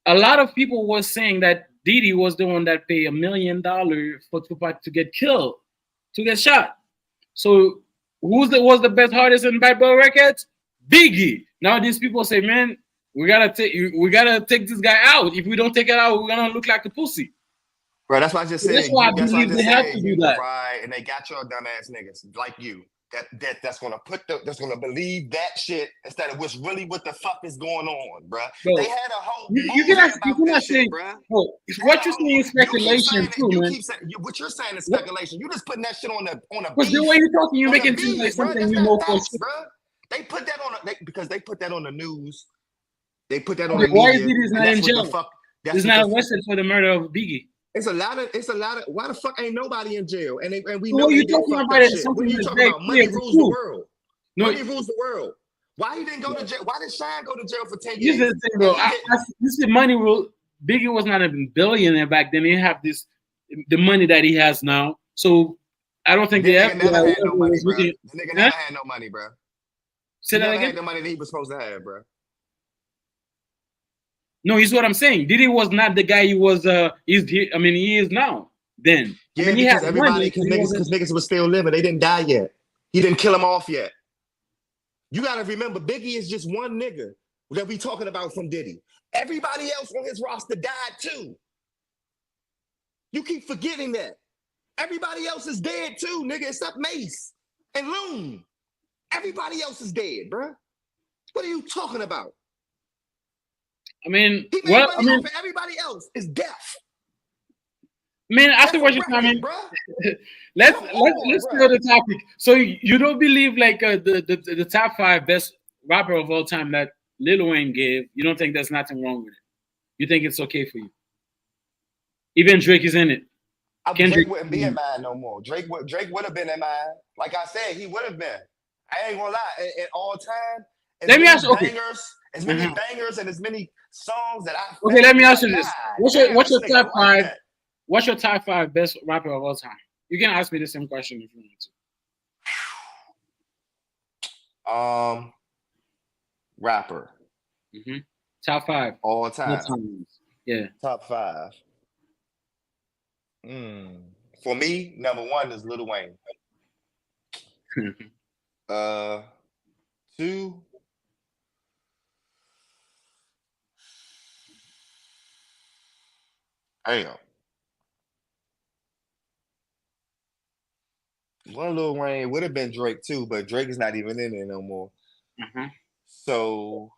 a lot of people were saying that Diddy was the one that paid $1 million for Tupac to get killed, to get shot. So was the best artist in Bad Boy Records? Biggie. Now these people say, man, we gotta take this guy out. If we don't take it out, we're gonna look like a pussy. Bro, that's why I just said. That's why I believe they have to do that. Right, and they got your dumbass niggas like you that's gonna believe that shit instead of what the fuck is going on, bro. They had a whole you cannot say, bro. What you're saying is speculation too, man. What you're saying is speculation. You just putting that shit on a Because the way you're talking, you're making it seem like something you know for sure. Bro. They put that on because they put that on the news. They put that on the media. Why is Diddy not in jail? He's not arrested for the murder of Biggie. It's a lot of. Why the fuck ain't nobody in jail? And we so know what they you did talking fucked about up it? shit. What are you talking about? Money rules the world. No, money rules the world. Why he didn't go to jail? Why did Shine go to jail for 10 years? This is the thing, bro. This is money rule. Biggie was not a billionaire back then. He didn't have the money that he has now. So I don't think they ever never had no money, bro. The nigga never had no money, bro. Say that again. Had the money that he was supposed to have, bro. No, he's what I'm saying. Diddy was not the guy he was. He is now. Then yeah, because everybody, because niggas was still living. They didn't die yet. He didn't kill them off yet. You gotta remember, Biggie is just one nigga that we talking about from Diddy. Everybody else on his roster died too. You keep forgetting that. Everybody else is dead too, nigga, except Mace and Loon. Everybody else is dead, bro. What are you talking about? Everybody else is deaf. Man, after what you're coming, let's go to the topic. So you don't believe like the top 5 best rapper of all time that Lil Wayne gave? You don't think there's nothing wrong with it? You think it's okay for you? Even Drake is in it. Drake wouldn't be in mine no more. Drake would have been in mine. Like I said, he would have been. I ain't gonna lie. At all time, let me ask you. As many bangers and as many songs that I. Okay, let me ask you this. What's your top 5? What's your top 5 best rapper of all time? You can ask me the same question if you want to. Rapper. Mm-hmm. Top 5 all time. Yeah. Top 5. For me, number 1 is Lil Wayne. 2. Damn. One Lil Wayne would have been Drake too, but Drake is not even in there no more. Mm-hmm. So,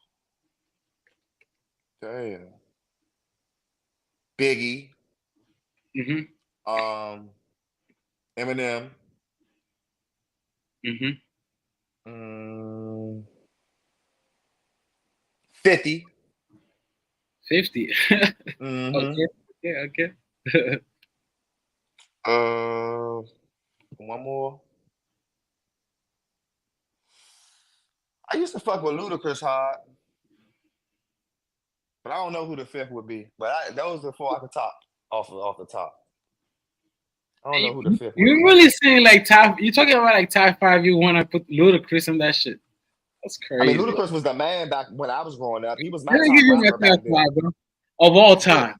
damn. Biggie. Mm-hmm. Eminem. Mm-hmm. 50. 50. Mm-hmm. Okay. One more. I used to fuck with Ludacris hard. But I don't know who the fifth would be. But those are 4 I could top off the top. I don't know who the fifth would be. You're really saying like top? You're talking about like top 5? You want to put Ludacris in that shit? That's crazy. I mean, Ludacris was the man back when I was growing up. He was my Let me top give you my rapper back top then. 5, bro, of all time.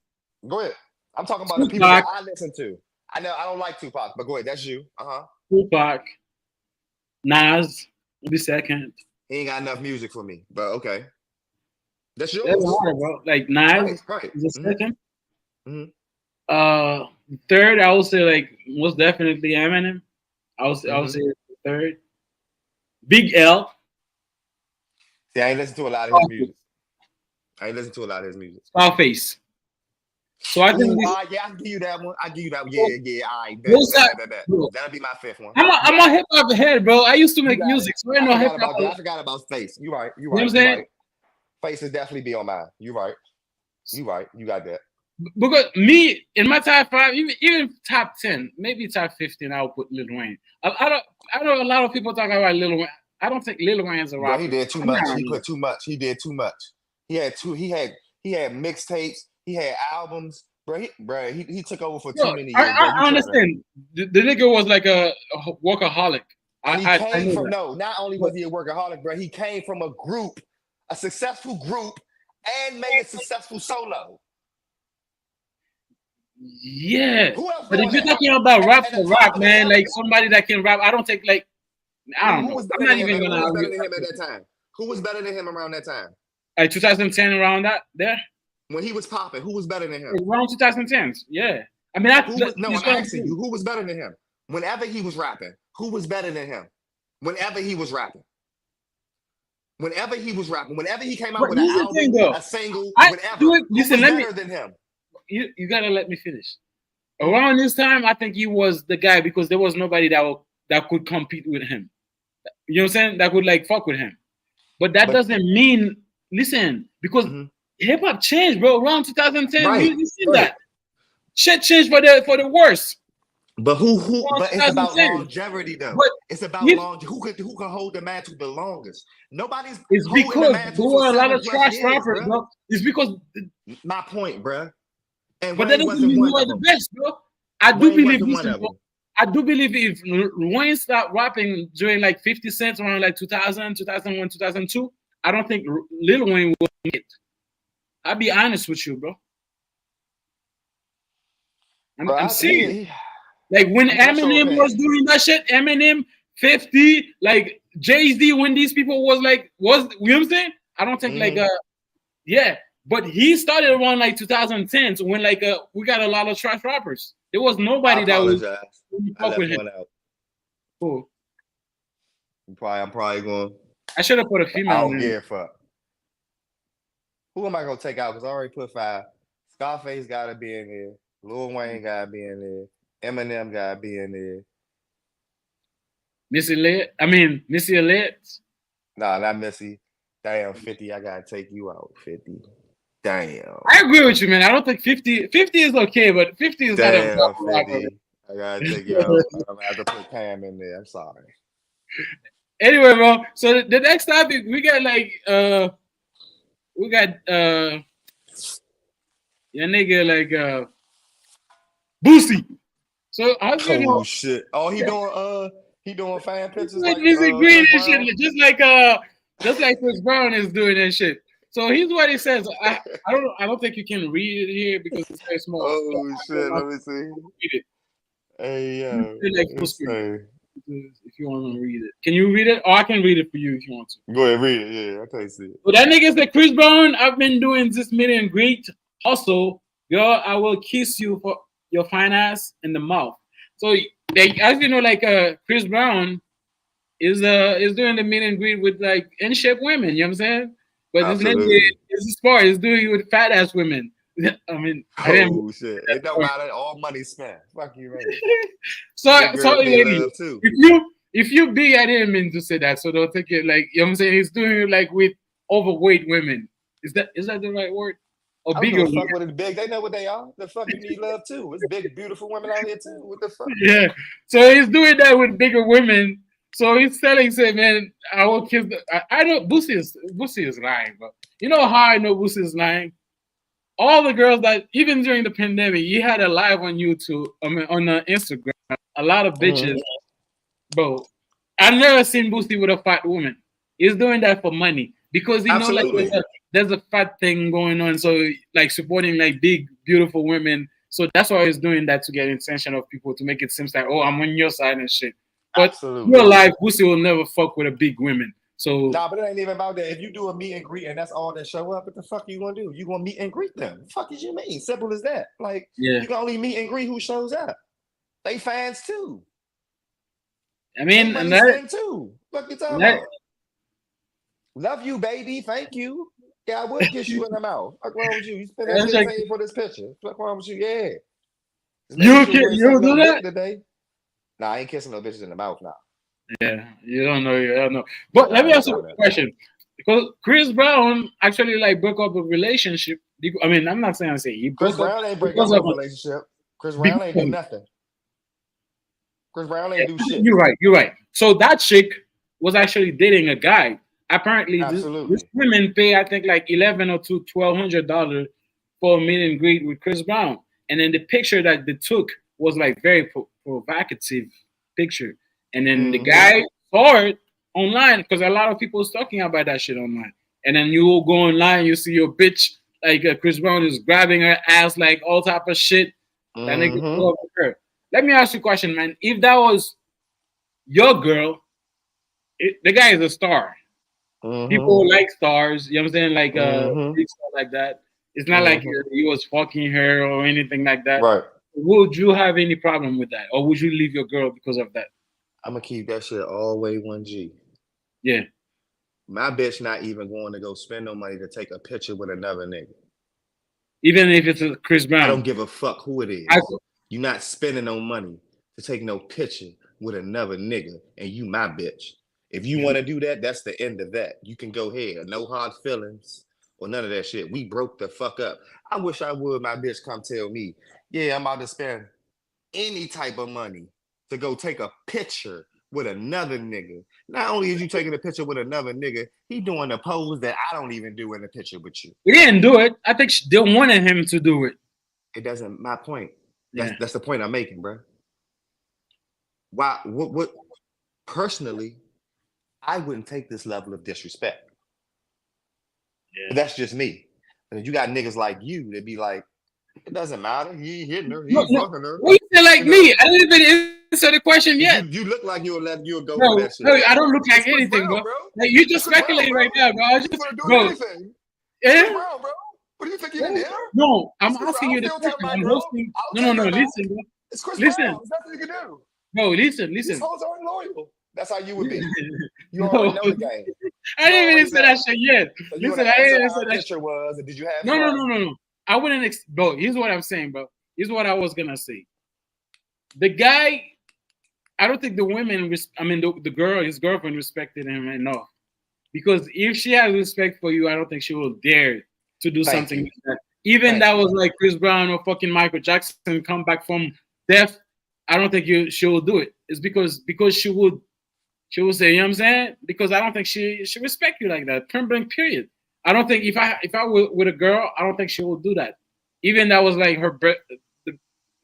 Go ahead. I'm talking about the people that I listen to. I know I don't like Tupac, but go ahead. That's you. Tupac, Nas will be second. He ain't got enough music for me, but okay. That's yours. That's hard, bro. Like Nas Right. is the second. Mhm. Third, I would say like most definitely Eminem. I would say third. Big L. See, I ain't listen to a lot of his music. Scarface. So I think yeah, I give you that one. Yeah. All right, that'll be my fifth one. I'm a hip hop head, bro. I used to make music, so I know hip hop. I forgot about Face. You right. You know what I'm saying? Right. Face is definitely be on mine. You right. You got that. Because me in my top 5, even top 10, maybe top 15, I'll put Lil Wayne. I know a lot of people talk about Lil Wayne. I don't think Lil Wayne's a rapper. He did too much. He put too much. He did too much. He had mixtapes. He had albums. He took over for too many years. I understand. The nigga was like a workaholic. Not only was he a workaholic, bro, he came from a successful group, and made it successful solo. Yeah, but if you're talking about rap for rap, man, like somebody that can rap, I don't think like I don't know. I'm not even gonna. Who was better than him at that time? Who was better than him around that time? Like 2010, around that there. When he was popping, who was better than him? Around 2010s, yeah. I mean, I'm asking you, who was better than him? Whenever he was rapping, who was better than him? Whenever he came out with an album, a single, better than him. You gotta let me finish. Around this time, I think he was the guy because there was nobody that could compete with him. You know what I'm saying? That could like fuck with him. But that doesn't mean because hip hop changed, bro. Around 2010, you see that shit changed for the worse. But but it's about longevity though. But it's about who can hold the mantle the longest. Nobody's. It's because there were a lot of trash rappers, bro. It's because my point, bro. And but that doesn't mean you are the best, bro. I do believe if Wayne stopped rapping during like 50 Cent around like 2000, 2001, 2002, I don't think Lil Wayne would make it. I'll be honest with you, bro. I'm serious. Like when Eminem was doing that shit, Eminem, 50, like Jay-Z, when these people was you know what I'm saying? I don't think but he started around like 2010, so when we got a lot of trash rappers. There was nobody that was fuck with him. Cool. I'm probably going. I should have put a female. I don't give a fuck. Who am I gonna take out? Because I already put 5. Scarface gotta be in here. Lil Wayne gotta be in there. Eminem gotta be in there. Missy Elliott. Nah, not Missy. Damn, 50. I gotta take you out. 50. Damn. I agree with you, man. I don't think 50 is okay, but 50 is not a rapper. I gotta take you out. I'm gonna have to put Cam in there. I'm sorry. Anyway, bro. So the next topic we got your nigga Boosie. So how's you know? Shit! Oh, he doing fan pictures like green and shit, just like Chris Brown is doing that shit. So here's what he says. I don't think you can read it here because it's very small. Oh shit! Let me see. Read it. Hey if you want to read it, can you read it? Or I can read it for you if you want to. Go ahead, read it. Yeah, I can't see it. So that nigga said, Chris Brown, I've been doing this meet and greet. Also, girl, I will kiss you for your fine ass in the mouth. So, as you know, Chris Brown is doing the meet and greet with in shape women. You know what I'm saying? But this nigga is smart. He's doing it with fat ass women. I mean, shit! It don't matter. All money spent. Fuck you, man. Sorry, lady. If you big, I didn't mean to say that. So don't take it you know what I'm saying. He's doing it with overweight women. Is that the right word? Or bigger? Fuck with it big. They know what they are. The fucking need love too. It's big, beautiful women out here too. What the fuck? Yeah. So he's doing that with bigger women. So he's say, man, I will kiss. I know Boosie is lying, but you know how I know Boosie is lying? all the girls that even during the pandemic, you had a live on YouTube, I mean, on Instagram. A lot of bitches, bro. I've never seen Boosie with a fat woman. He's doing that for money because he know like Absolutely. there's a fat thing going on. So like supporting like big beautiful women. So that's why he's doing that to get attention of people to make it seem like, oh, I'm on your side and shit. But Absolutely. real life, Boosie will never fuck with a big women. So Nah, but it ain't even about that. If you do a meet and greet and that's all that show up, what the fuck you gonna do? You gonna meet and greet them? The fuck is you mean? Simple as that. Like yeah, you can only meet and greet who shows up. They fans too. I mean, They and money that, spent too. Fuck you talking that about? Love you, baby. Thank you. Yeah, I would kiss you in the mouth. Fuck wrong with you? You spend that that's shit like, paying for this picture. Fuck wrong with you? Yeah. Just you making sure can ain't you sucking do no dick that? today. Nah, I ain't kissing no bitches in the mouth now. Yeah, you don't know. But Nah, let I me ain't ask you doing a that. question. Because Chris Brown actually like broke up a relationship. I mean, I'm not saying he Chris broke up Brown ain't break up because no of relationship. Chris Brown ain't do because nothing. Chris Brown ain't do shit. you're right. So that chick was actually dating a guy. Apparently, this Absolutely. women pay I think like $11 or to $1,200 for a meet and greet with Chris Brown, and then the picture that they took was like very provocative picture, and then the guy saw it online because a lot of people was talking about that shit online, and then you will go online, you see your bitch like Chris Brown is grabbing her ass like all type of shit. That nigga go up with her. Let me ask you a question, man. If that was your girl, the guy is a star. People like stars, you know what I'm saying? Like big star like that. It's not like he was fucking her or anything like that. Right. Would you have any problem with that? Or would you leave your girl because of that? I'm gonna keep that shit all the way 1G. Yeah. My bitch not even going to go spend no money to take a picture with another nigga. Even if it's a Chris Brown. I don't give a fuck who it is. You're not spending no money to take no picture with another nigga, and you my bitch. If you want to do that, that's the end of that. You can go ahead. No hard feelings or none of that shit. We broke the fuck up. I wish I would. My bitch come tell me, yeah, I'm about to spend any type of money to go take a picture with another nigga. Not only is you taking a picture with another nigga, he doing the pose that I don't even do in the picture with you. He didn't do it. I think they wanted him to do it. It doesn't. My point. Yeah. That's the point I'm making, bro. Why? What? Personally, I wouldn't take this level of disrespect. Yeah. But that's just me. And you got niggas like you that be like, it doesn't matter. He ain't hitting her. He ain't fucking her. What you say like me? I didn't even answer the question yet. You look like you'll go Bro, for that shit. no, I don't look like Chris anything, Brown, bro. Like, you just speculating right now, bro. I just, bro. Anything. Yeah. Chris Brown, bro. What do you think you didn't hit her? No, I'm It's Chris asking Brown. you the Still question. talking about I'm girl. hosting. I'll No, take her back. listen, bro. It's Chris Listen. Brown. There's nothing you can do. Bro, listen. These hoes aren't loyal. That's how you would be. You No. already know the game. I didn't even say that shit yet. So you Listen, wanna I ask didn't her even how say her that. picture was, and did you have No. fun? I wouldn't. Bro, here's what I'm saying, bro. Here's what I was gonna say. The guy, I don't think the women. The girl, his girlfriend, respected him enough. Because if she has respect for you, I don't think she will dare to do something like that. Even that was like Chris Brown or fucking Michael Jackson come back from death. I don't think she will do it. It's because she would say, you know what I'm saying? Because I don't think she respect you like that. Point blank, period. I don't think if I were with a girl, I don't think she will do that. Even that was like her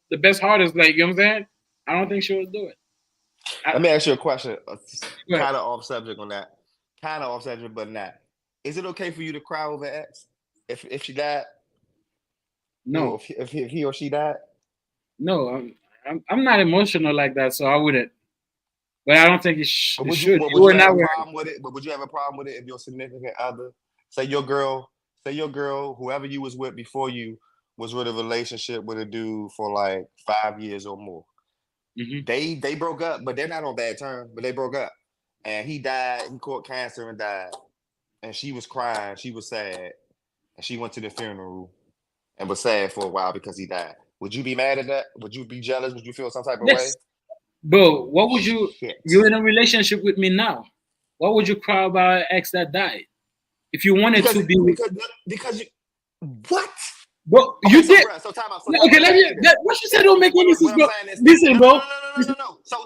the best heart is like, you know what I'm saying? I don't think she will do it. Let me ask you a question, Right. kind of off subject on that. Kind of off subject, but not. Is it okay for you to cry over ex if she died? No. If he or she died? No, I'm not emotional like that, so I wouldn't. But I don't think it should. Would you have a problem with it? But would you have a problem with it if your significant other, say your girl, whoever you was with before you was with a relationship with a dude for like 5 years or more? Mm-hmm. They broke up, but they're not on bad terms. But they broke up, and he died. He caught cancer and died. And she was crying. She was sad, and she went to the funeral and was sad for a while because he died. Would you be mad at that? Would you be jealous? Would you feel some type of way? Bro, what would you? You're in a relationship with me now. What would you cry about an ex that died? If you wanted to be because you what? Bro, okay, you did. So time out. Okay, let me. What you said don't make any sense, bro. Listen, bro. No. So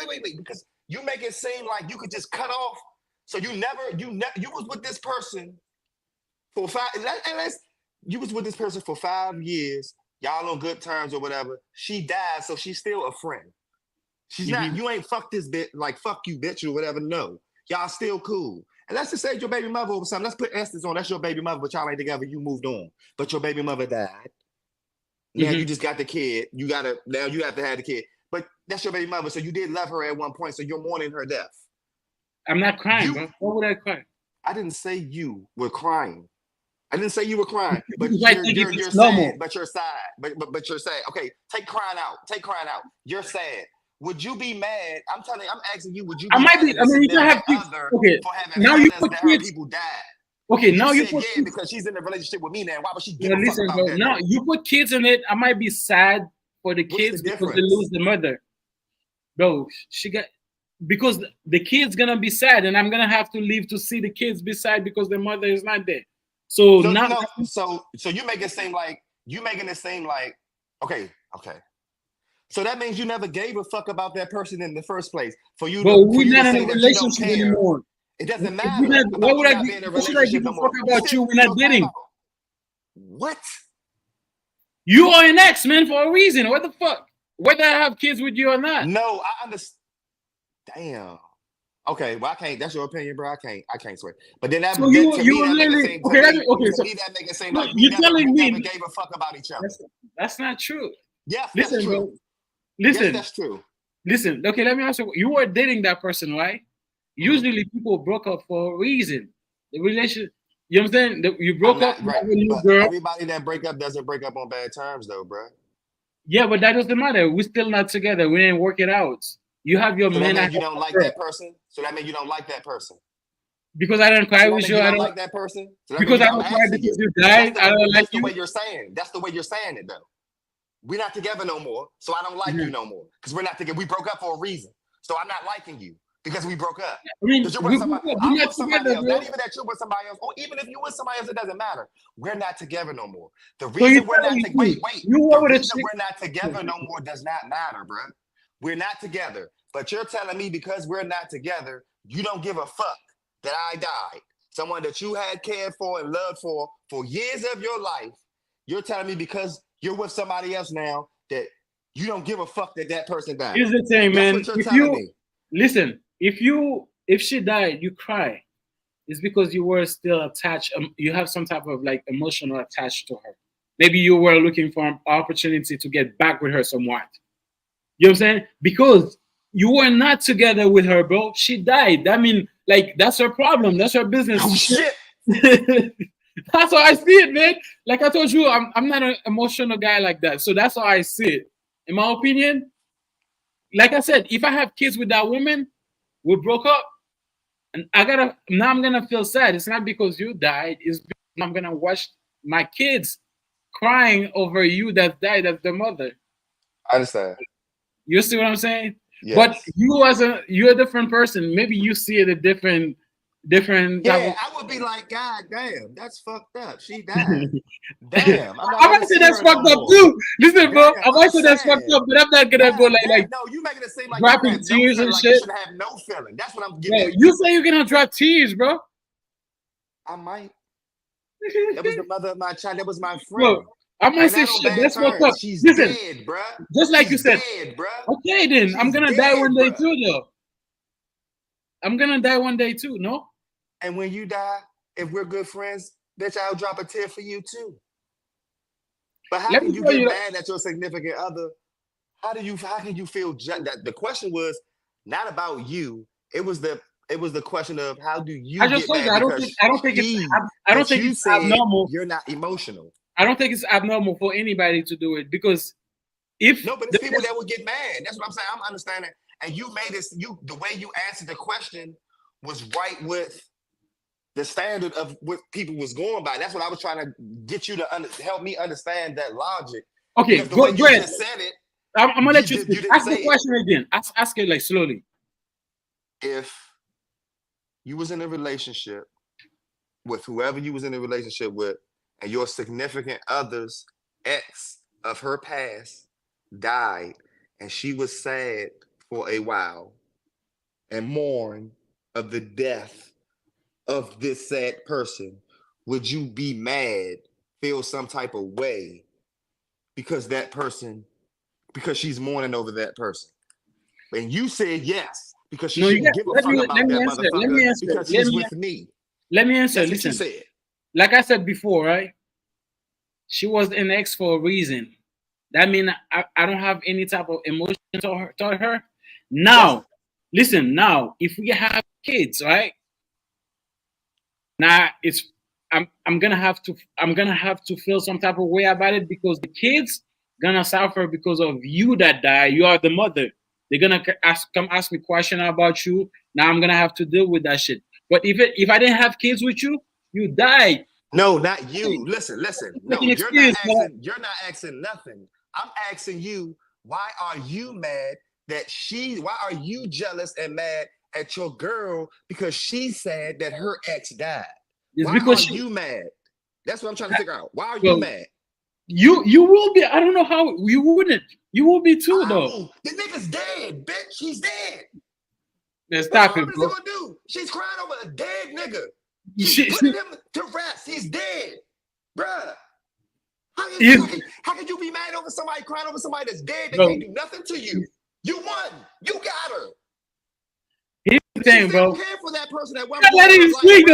wait. Because you make it seem like you could just cut off. So you was with this person for 5. You was with this person for 5 years. Y'all on good terms or whatever. She died, so she's still a friend. She's not. You ain't fuck this bitch like fuck you, bitch, or whatever. No, y'all still cool. And let's just say your baby mother over something. Let's put Estes on. That's your baby mother, but y'all ain't together. You moved on, but your baby mother died. Now you just got the kid. You have to have the kid. But that's your baby mother, so you did love her at one point. So you're mourning her death. I'm not crying, bro. Why would I cry? I didn't say you were crying. I didn't say you were crying, but Because I think you're it's sad. normal. But you're sad. But you're sad. Okay, take crying out. Take crying out. You're sad. Would you be mad? I'm asking you. Would you be I might mad be. at I mean, you can have significant kids. other Okay, for having now you feelings put that her kids. people died? Okay, now you said put yeah kids. because she's in a relationship with me now. Why would she give Well, a fuck listen, about bro. that? Now you put kids in it. I might be sad for the What's kids the because they difference? lose the mother. Bro, because the kid's gonna be sad, and I'm gonna have to leave to see the kids be sad because the mother is not there. So now, so you make it seem like okay. So that means you never gave a fuck about that person in the first place. For you bro, to we're not in say a that you don't relationship care, anymore. it doesn't Why matter about would you I? not being in a Why should I relationship give a no more. fuck about you? We're not dating. What? You are an ex, man, for a reason. What the fuck? Whether I have kids with you or not. No, I understand. Damn. Okay, well I can't. That's your opinion, bro. I can't swear. But then that, So to you me that make it literally seem okay. to me that make it seem like we never gave a fuck about each other. That's not true. Yes, Listen, that's true. bro. Listen, yes, that's true. Listen. Okay, let me ask you. You were dating that person, right? Usually, people broke up for a reason. The relationship. You know what I'm saying? You broke up with a new girl. Everybody that break up doesn't break up on bad terms, though, bro. Yeah, but that doesn't matter. We're still not together. We didn't work it out. You have your man. That means you don't like that person. So that means you don't like that person. Because I don't cry with you. I don't like that person. So because I don't cry because you died. I don't like you. That's the way you're saying. That's the way you're saying it, though. We're not together no more, so I don't like you no more. Because we're not together. We broke up for a reason. So I'm not liking you because we broke up. I mean, you're with somebody, I'm with somebody else. Not even that you're with somebody else, or even if you're with somebody else, it doesn't matter. We're not together no more. The reason we're not together, the reason we're not together no more does not matter, bro. We're not together. But you're telling me because we're not together, you don't give a fuck that I died. Someone that you had cared for and loved for years of your life. You're telling me because you're with somebody else now that you don't give a fuck that person died. Here's the thing, man. If you listen, if she died, you cry. It's because you were still attached. You have some type of like emotional attached to her. Maybe you were looking for an opportunity to get back with her somewhat. You know what I'm saying? Because you were not together with her, bro. She died. I mean, like that's her problem. That's her business. Oh shit. That's how I see it, man. Like I told you, I'm not an emotional guy like that. So that's how I see it. In my opinion, like I said, if I have kids with that woman, we broke up, and now I'm gonna feel sad. It's not because you died, it's because I'm gonna watch my kids crying over you that died as the mother. I understand. You see what I'm saying? Yes. But you're a different person. Maybe you see it a different. Yeah, I would be like, God damn, that's fucked up. She died. Damn. I might say that's fucked up too. Listen, bro. I might say that's fucked up, but I'm not gonna go like no, you making it seem like dropping tears and shit. You should have no feeling. That's what I'm getting. You say you're gonna drop tears, bro. I might. That was the mother of my child. That was my friend. Bro, I might say shit. That's fucked up. She's Listen, dead, bro. Just like you said. Dead, bro. Okay, then I'm gonna die one day too, though. I'm gonna die one day too. No. And when you die, if we're good friends, bitch, I'll drop a tear for you too. But how can you get mad at your significant other? How can you feel that the question was not about you. It was the question of how do you I just get mad I don't think it's abnormal. You're not emotional. I don't think it's abnormal for anybody to do it because but it's people that would get mad. That's what I'm saying. I'm understanding. And you made this, the way you answered the question was right with the standard of what people was going by. That's what I was trying to get you to help me understand that logic. Okay, go ahead. You just said it. I'm gonna let you ask the question again. Ask it like slowly. If you was in a relationship with whoever you was in a relationship with, and your significant other's ex of her past died, and she was sad for a while and mourned of the death of this sad person, would you be mad feel some type of way because she's mourning over that person. And you said yes, because she shouldn't give a fuck about that motherfucker because he's with me. Let me answer. That's Listen, what you said. like I said before, right? She was an ex for a reason. That means I don't have any type of emotion toward her. Now, listen, now, if we have kids, right? Now I'm gonna have to feel some type of way about it because the kids gonna suffer because of you that die. You are the mother. They're gonna come ask me question about you. Now I'm gonna have to deal with that shit. But if I didn't have kids with you, you died. No, not you. Listen. No, you're not asking nothing. I'm asking you, why are you mad why are you jealous and mad at your girl because she said that her ex died? It's why because are you mad? That's what I'm trying to figure out. Why are you mad? You will be. I don't know how you wouldn't. You will be too, though. The nigga's dead, bitch. He's dead. Let's stop it, bro. What is he gonna do? She's crying over a dead nigga. She's putting him to rest. He's dead, bruh. How can you be mad over somebody crying over somebody that's dead that can't do nothing to you? You won. You got her. Here's the thing, bro. Care for that person at one point. Let him speak,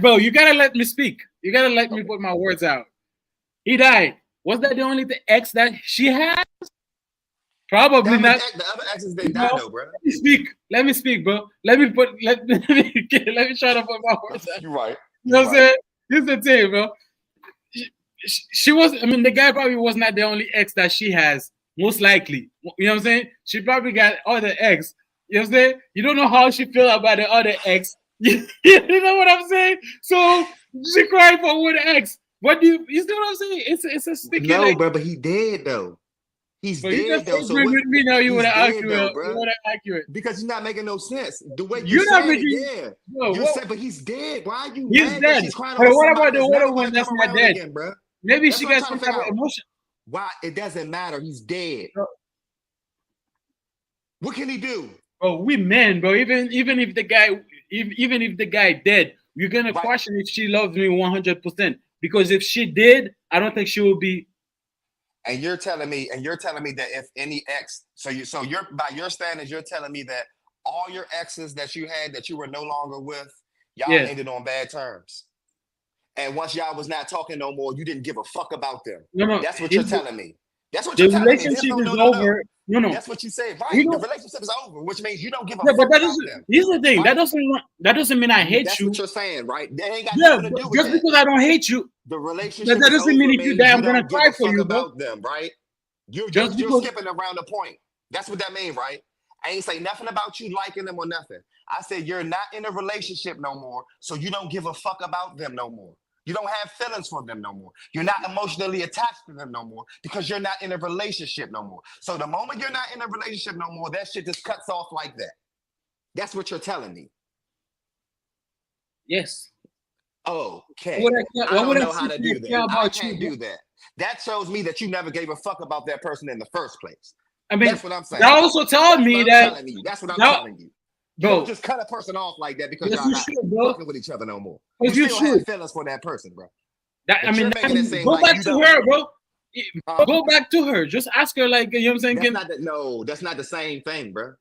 though. You gotta let me speak. You gotta let me put my words out. He died. Was that the only ex that she has? Probably not. The other exes didn't die, though, bro. Let me speak, bro. Let me try to put my words out. You're right. You know what I'm saying? Here's the thing, bro. She was. I mean, the guy probably was not the only ex that she has. Most likely, you know what I'm saying? She probably got other ex. You know what I'm saying? You don't know how she feel about the other ex. You know what I'm saying? So she cried for one ex. What do you see what I'm saying? It's a sticky. No, bro, but he dead though. He's dead though. So with me now, you want to accurate, because he's not making no sense. The way you're not making, you said, but he's dead. Why are you? He's mad dead. She's crying but what about the other one that's not dead, again, bro? Maybe that's she got some type of emotion. Why? It doesn't matter. He's dead. Bro. What can he do? Bro, we men, bro. Even if the guy dead, you're gonna question if she loves me 100%. Because if she did, I don't think she will be. And you're telling me that if any ex, so you're by your standards, you're telling me that all your exes that you had that you were no longer with, y'all ended on bad terms. And once y'all was not talking no more, you didn't give a fuck about them. No. That's what you're telling me. That's what you're telling me. The relationship is over. No. That's what you said. Right. The relationship is over, which means you don't give a fuck about them. Here's the thing. Right? That doesn't mean I hate you. That's what you're saying, right? That ain't got nothing to do with just because I don't hate you. The relationship that doesn't mean if you die, I'm gonna cry for you, about them, right? You're skipping around the point. That's what that means, right? I ain't say nothing about you liking them or nothing. I said you're not in a relationship no more, so you don't give a fuck about them no more. You don't have feelings for them no more. You're not emotionally attached to them no more because you're not in a relationship no more. So the moment you're not in a relationship no more, that shit just cuts off like that. That's what you're telling me. Yes. Okay. I don't know how to do that. I can't do that. That shows me that you never gave a fuck about that person in the first place. I mean, that's what I'm saying. That also told me that. That's what I'm telling you. You don't just cut a person off like that because y'all not fucking with each other no more. You still have feelings for that person, bro. Go back to her, bro. Go back to her. Just ask her, like, you know what I'm saying? That's not the same thing, bro.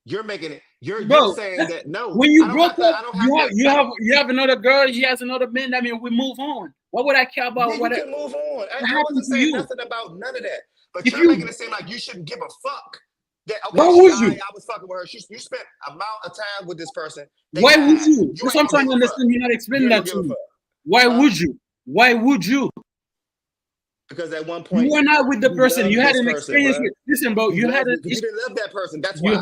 You're making it. You're saying that no. When you broke up, you have another girl. He has another man. I mean, we move on. What would I care about? You can move on. I wasn't saying nothing about none of that. But you're making it seem like you shouldn't give a fuck. Why would you? I was fucking with her. You spent amount of time with this person. Why would you? That's what I'm trying to understand. You're not explaining that to me. Why would you? Why would you? Because at one point you were not with the person. You had an experience with. Listen, bro. You didn't love that person. That's why.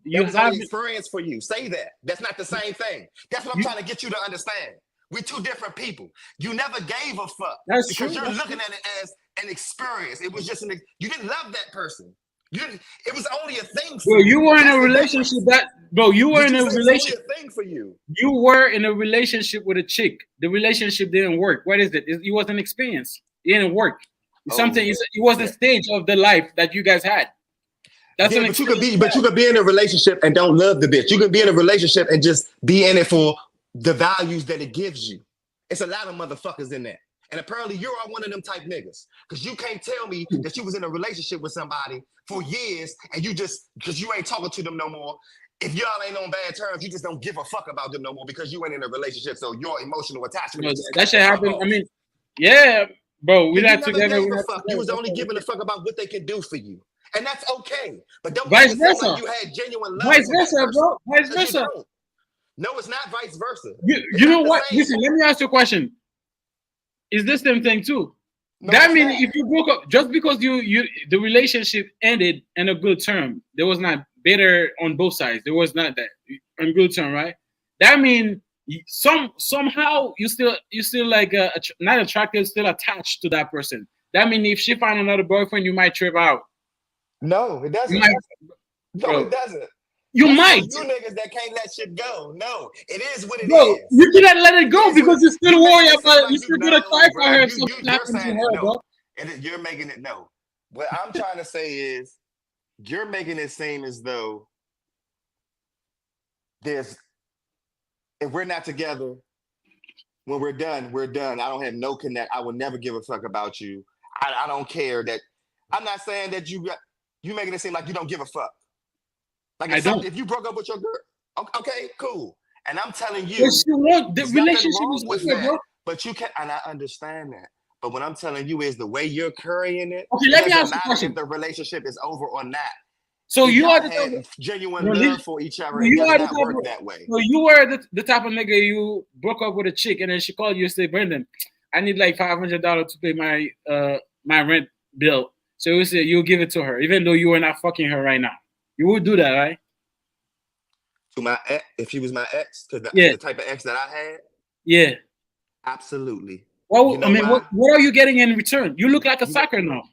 You have experience for you. Say that. That's not the same thing. That's what I'm trying to get you to understand. We're two different people. You never gave a fuck. That's because true. You're looking at it as an experience. It was just you didn't love that person. It was only a thing for you. You were in a relationship you were in a relationship. Only a thing for you. You were in a relationship with a chick. The relationship didn't work. What is it? It was an experience. It didn't work. It was a stage of the life that you guys had. But you could be in a relationship and don't love the bitch. You could be in a relationship and just be in it for the values that it gives you. It's a lot of motherfuckers in that. And apparently you're one of them type niggas. Because you can't tell me that you was in a relationship with somebody for years and you just, because you ain't talking to them no more. If y'all ain't on bad terms, you just don't give a fuck about them no more because you ain't in a relationship. So your emotional attachment is that shit happened. I mean, yeah, bro, we're not together. You was only giving a fuck about what they can do for you. And that's okay. But don't vice make it seem versa. like you had genuine love. Vice versa, bro. Vice versa. No, it's not vice versa. You know what? Listen, let me ask you a question. Is this same thing too? No, that means if you broke up, just because the relationship ended in a good term, there was not better on both sides. There was not that on good term, right? That means somehow you still like not attracted, still attached to that person. That means if she find another boyfriend, you might trip out. No, it doesn't. It doesn't. You might. You niggas that can't let shit go. No, it is what it is. You cannot let it go because you still worry about. Like you still gonna cry for her if something happens to her, bro. And you're making it no. What I'm trying to say is, you're making it seem as though if we're not together, when we're done, we're done. I don't have no connect. I will never give a fuck about you. I don't care that. I'm not saying that you making it seem like you don't give a fuck. Like if you broke up with your girl, okay, cool. And I'm telling you, the relationship is over, bro. But you can't, and I understand that. But what I'm telling you is the way you're carrying it. Okay, let me ask you a question. If the relationship is over or not. So you are the type of genuine love for each other. It does not work that way. So you were the type of nigga you broke up with a chick and then she called you and said, Brendan, I need like $500 to pay my rent bill. So you say you'll give it to her, even though you were not fucking her right now. You would do that, right? To my ex, if she was my ex, because the type of ex that I had. Yeah. Absolutely. Well, you know what are you getting in return? You look like a sucker now.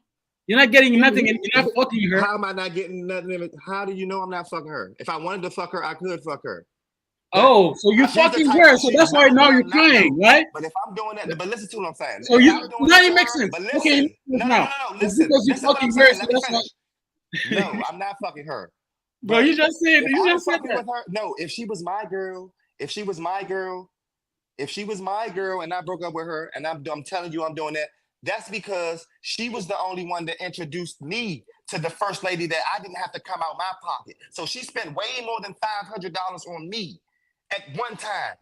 You're not getting nothing and you're not fucking her. How am I not getting nothing? How do you know I'm not fucking her? If I wanted to fuck her, I could fuck her. Oh, so you're fucking her, so that's why now you're crying, right? But if I'm doing that, but listen to what I'm saying. So now it makes sense. But listen, okay, no, listen. Because you're fucking her, so that's why. No, I'm not fucking her. Bro, you just said that. No, if she was my girl, and I broke up with her, and I'm telling you I'm doing that, that's because she was the only one that introduced me to the first lady that I didn't have to come out my pocket. So she spent way more than $500 on me at one time.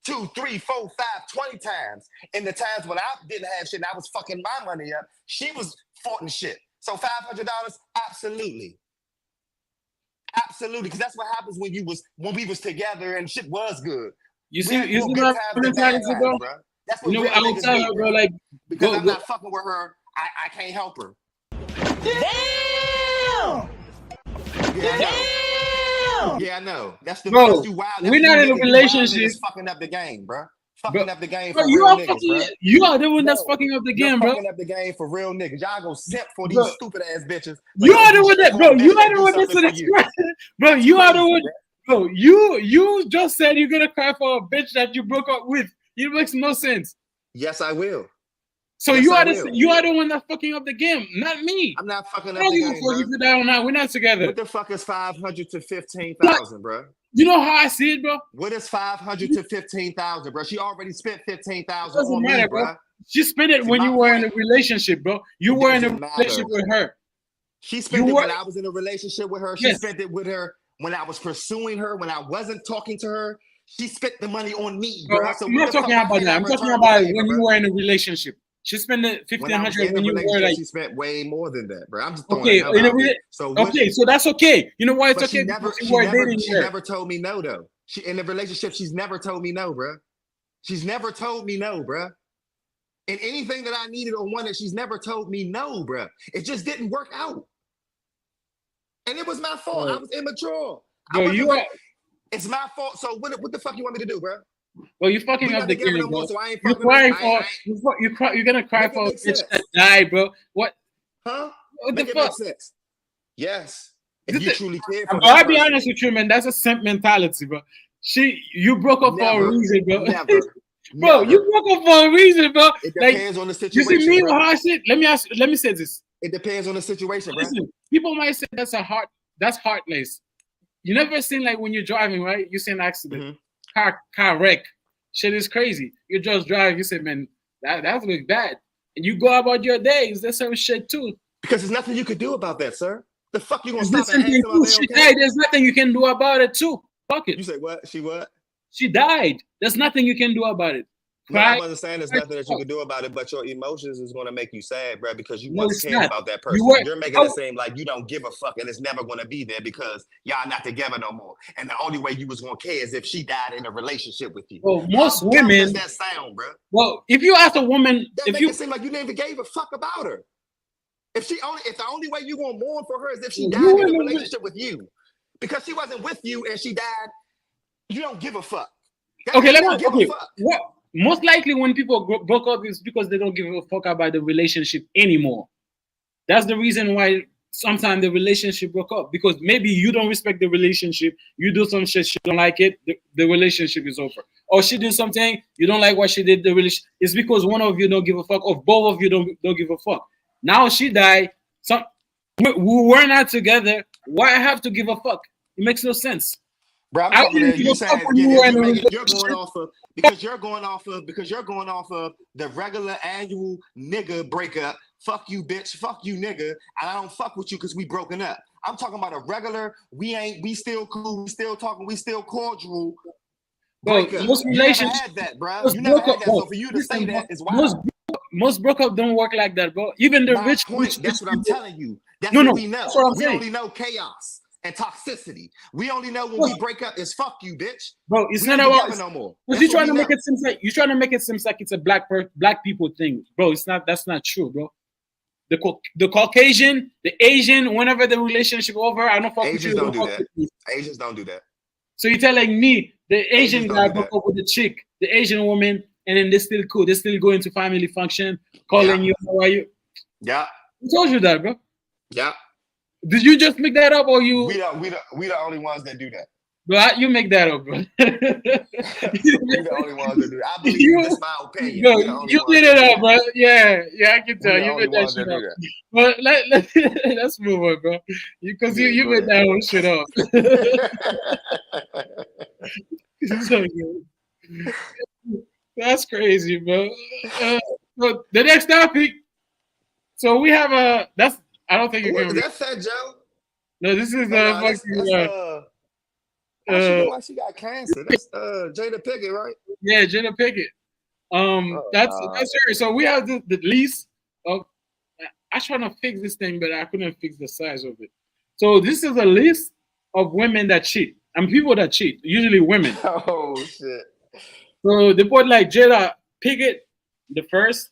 2, 3, 4, 5, 20 times. In the times when I didn't have shit and I was fucking my money up, she was forting shit. So $500, absolutely. Absolutely, because that's what happens when we was together and shit was good. You see what I'm trying to go? That's what I will tell her, bro, like, because I'm not fucking with her, I can't help her. Damn! Yeah, I know. That's the bro. That's wild. We're not in a relationship. Fucking up the game, bro. Fucking up the game for bro, real niggas, bro. You are the one that's fucking up the game, bro. Fucking up the game for real niggas. Y'all go simp for these stupid ass bitches. You are the one that, bro. You are the one that's an expression, bro. You are the one, bro. You just said you're gonna cry for a bitch that you broke up with. It makes no sense. Yes, I will. So yes, you are the one that's fucking up the game, not me. I'm not fucking up the game, bro. You that or not. We're not together. What the fuck is 500 to 15,000, bro? You know how I see it, bro? What is 500 to 15,000, bro? She already spent 15,000 on matter, me, bro. She spent it when you were in a relationship, bro. You were in a relationship with her. She spent it when I was in a relationship with her. She spent it with her when I was pursuing her, when I wasn't talking to her. She spent the money on me, bro. So I'm not talking about that. I'm talking about when you were in a relationship. She spent the $1,500 when you were like. She spent way more than that, bro. I'm just throwing it out. So that's okay. You know why it's okay? She never told me no, though. In the relationship, she's never told me no, bro. She's never told me no, bro. And anything that I needed or wanted, she's never told me no, bro. It just didn't work out. And it was my fault. I was immature. It's my fault. So what the fuck you want me to do, bro? Well, you're fucking up the game, bro. So you're crying for you're gonna cry for a bitch that died, bro. What? Huh? What the fuck? Yes. If you truly care for her. I'll be honest with you, man. That's a simp mentality, bro. You broke up for a reason, bro. Bro, you broke up for a reason, bro. It depends on the situation. You see me with hard shit? Let me say this. It depends on the situation, bro. Listen, people might say that's heartless. You never seen like when you're driving, right? You see an accident. Car wreck. Shit is crazy. You just drive. You say, man, That's really bad. And you go about your days. There's some shit too. Because there's nothing you could do about that, sir. The fuck you gonna It's stop the and same ask thing too. somebody She okay? died. There's nothing you can do about it too. Fuck it. You say what? She what? She died. There's nothing you can do about it. No, Cry. I'm understanding there's nothing that you can do about it, but your emotions is going to make you sad, bro, because you No, once it's cared not. about that You person. were- You're making it seem like you don't give a fuck and it's never going to be there because y'all not together no more. And the only way you was going to care is if she died in a relationship with you. Well, most How dumb women. does that sound, bro? Well, if you ask a woman, That if make you it seem like you never gave a fuck about her. If the only way you gonna mourn for her is if she You died in a wouldn't- relationship with you, because she wasn't with you and she died, you don't give a fuck. okay, You don't give a okay. fuck. What? Most likely, when people broke up, is because they don't give a fuck about the relationship anymore. That's the reason why sometimes the relationship broke up, because maybe you don't respect the relationship. You do some shit, she don't like it. The relationship is over. Or she did something you don't like what she did. The relation. It's because one of you don't give a fuck, or both of you don't give a fuck. Now she died. We were not together. Why I have to give a fuck? It makes no sense. Bro, I'm I talking didn't to give you a fuck saying when you were in a you're going off of because you're going off of the regular annual nigga breakup. Fuck you, bitch. Fuck you, nigga. And I don't fuck with you because we broken up. I'm talking about a regular. We still cool. We still talking. We still cordial. Bro, Breakup. most You never relationships, had that, bro. most You never broke had up, that. bro. So for you to Listen, say bro, that is wild. most broke-up don't work like that, bro. Even the My rich, point. That's what I'm people- telling you. That's No, what no, we know. that's what I'm We saying. only know chaos and toxicity. We only know when we break up is fuck you, bitch. Bro, it's We not ain't about. together no more. Because That's you're what trying we to make know. it seem like it's a black people thing, bro. It's not. That's not true, bro. The Caucasian, the Asian, whenever the relationship over, I don't fuck with you. Asians don't do fuck that. with me. Asians don't do that. So you're telling me the Asian Asians don't guy do broke that. up with the chick, the Asian woman, and then they still cool. They still go into family function, calling Yeah. you. How are you? Yeah. Who told you that, bro? Yeah. Did you just make that up, or you? We the only ones that do that. Bro, you make that up, bro. We the only ones that do that. I believe You- this is my opinion. Bro, We the only you ones made that it do up, that. bro. Yeah, I can We tell. the You only made that ones shit that up. do that. But let's move on, bro. Because Yeah, you go made ahead. that whole shit up. So good. That's crazy, bro. So the next topic. So we have a. That's. I don't think you What, can. is that Fat Joe? No, this is Oh, no, fucking. she look like she got cancer. That's Jada Pickett, right? Yeah, Jenna Pickett. That's her. So we have the list of. I trying to fix this thing, but I couldn't fix the size of it. So this is a list of women that cheat and people that cheat. Usually women. Oh shit. So they put like Jada Pickett the first.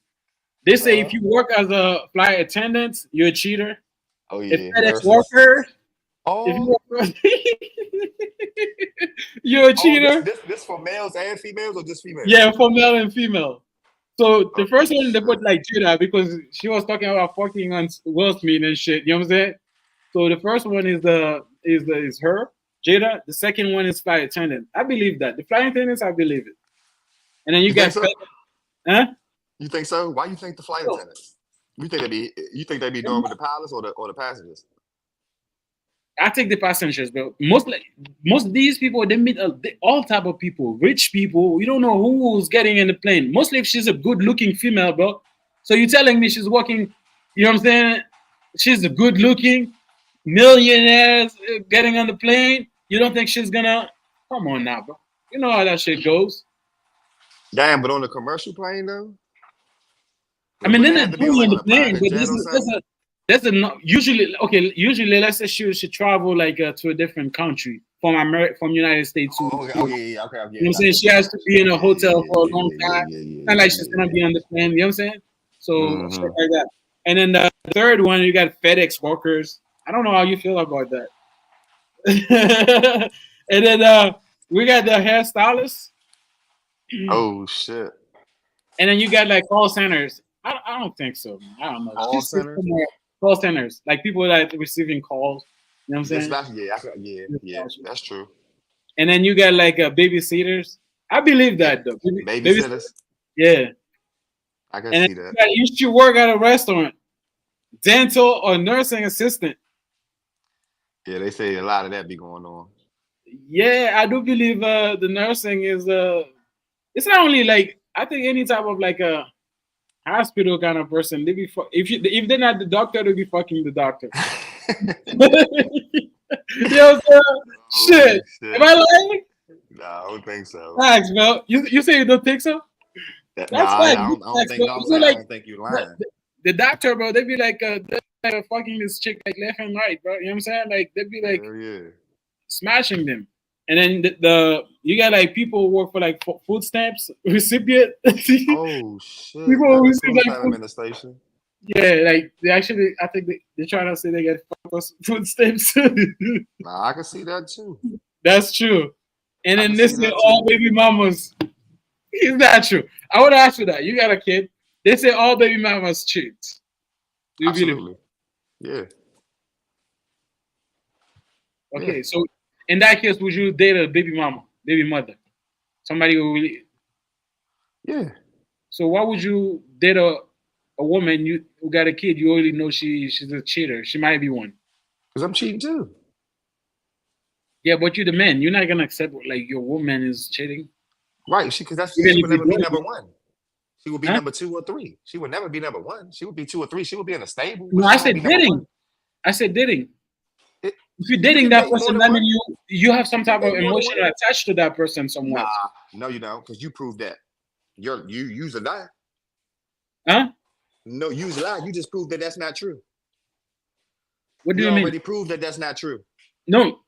They say if you work as a flight attendant, you're a cheater. Oh yeah. If FedEx worker, if you Oh, work, you're a cheater. This for males and females or just females? Yeah, for male and female. So the Oh, first one they shit. put like Jada because she was talking about fucking on Will Smith and shit. You know what I'm saying? So the first one is her, Jada. The second one is flight attendant. I believe that. The flight attendants, I believe it. And then you got think so? huh? You think so? Why you think the flight attendants? You think they be doing with the pilots or the passengers? I take the passengers, bro. Most of these people they meet all type of people, rich people. We don't know who's getting in the plane. Mostly if she's a good-looking female, bro. So you're telling me she's working? You know what I'm saying? She's a good-looking millionaire getting on the plane. You don't think she's gonna? Come on now, bro. You know how that shit goes. Damn, but on the commercial plane though. I mean, Would they're it have not to be doing like the on a plane, private but jet or something? there's a usually okay. Usually, let's say she should travel like to a different country from United States to. Oh, okay, yeah, okay, yeah. You know what I'm saying? She has to be in a hotel for a long time. Not like she's gonna be on the plane. You know what I'm saying? So shit like that. And then the third one, you got FedEx workers. I don't know how you feel about that. And then we got the hairstylists. Oh shit. And then you got like call centers. I don't think so. Man. I don't know. Call centers? Call centers, like people that are receiving calls. You know what I'm saying? Yeah, that's true. And then you got like babysitters. I believe that though. Babysitters. Yeah. I can And see that. you should work at a restaurant, dental or nursing assistant. Yeah, they say a lot of that be going on. Yeah, I do believe the nursing is it's not only like I think any type of like hospital kind of person. They be if they're not the doctor, they be fucking the doctor. Yo, sir, shit. Am I lying? No, I don't think so. Facts, bro. You say you don't think so? Nah, That's I facts. don't think. No, I'm You saying know, I like don't think you lying. the doctor, bro. They be like, they're fucking this chick like left and right, bro. You know what I'm saying? Like they be like Hell yeah. smashing them. And then the you got like people who work for like food stamps recipient. Oh shit! People That who is receive food like stamp food. administration. Yeah, like they actually, I think they're trying to say they get food stamps. Nah, I can see that too. That's true. And I then can they see say that all too. baby mamas. Is that true? I would ask you that. You got a kid. They say all baby mamas cheat. Do you believe? Absolutely. Yeah. Okay, Yeah. so in that case, would you date a baby mama, baby mother, somebody who really? Yeah. So why would you date a woman who got a kid? You already know she's a cheater. She might be one. Because I'm cheating too. Yeah, but you're the man. You're not gonna accept like your woman is cheating. Right. Because Even she if would you never be don't. number one. She would be Huh? number 2 or 3. She would never be number 1. She would be 2 or 3. She would be in a stable. No, But I she won't said be number dating. 1. I said dating. It, If you're you dating can that date more person, than that means one. you have some You can type of date more than emotion one. attached to that person somewhat. Nah, no, you don't, because you proved that. You use a lie. Huh? No, use a lie. You just proved that that's not true. What do We you mean? already proved that that's not true. No,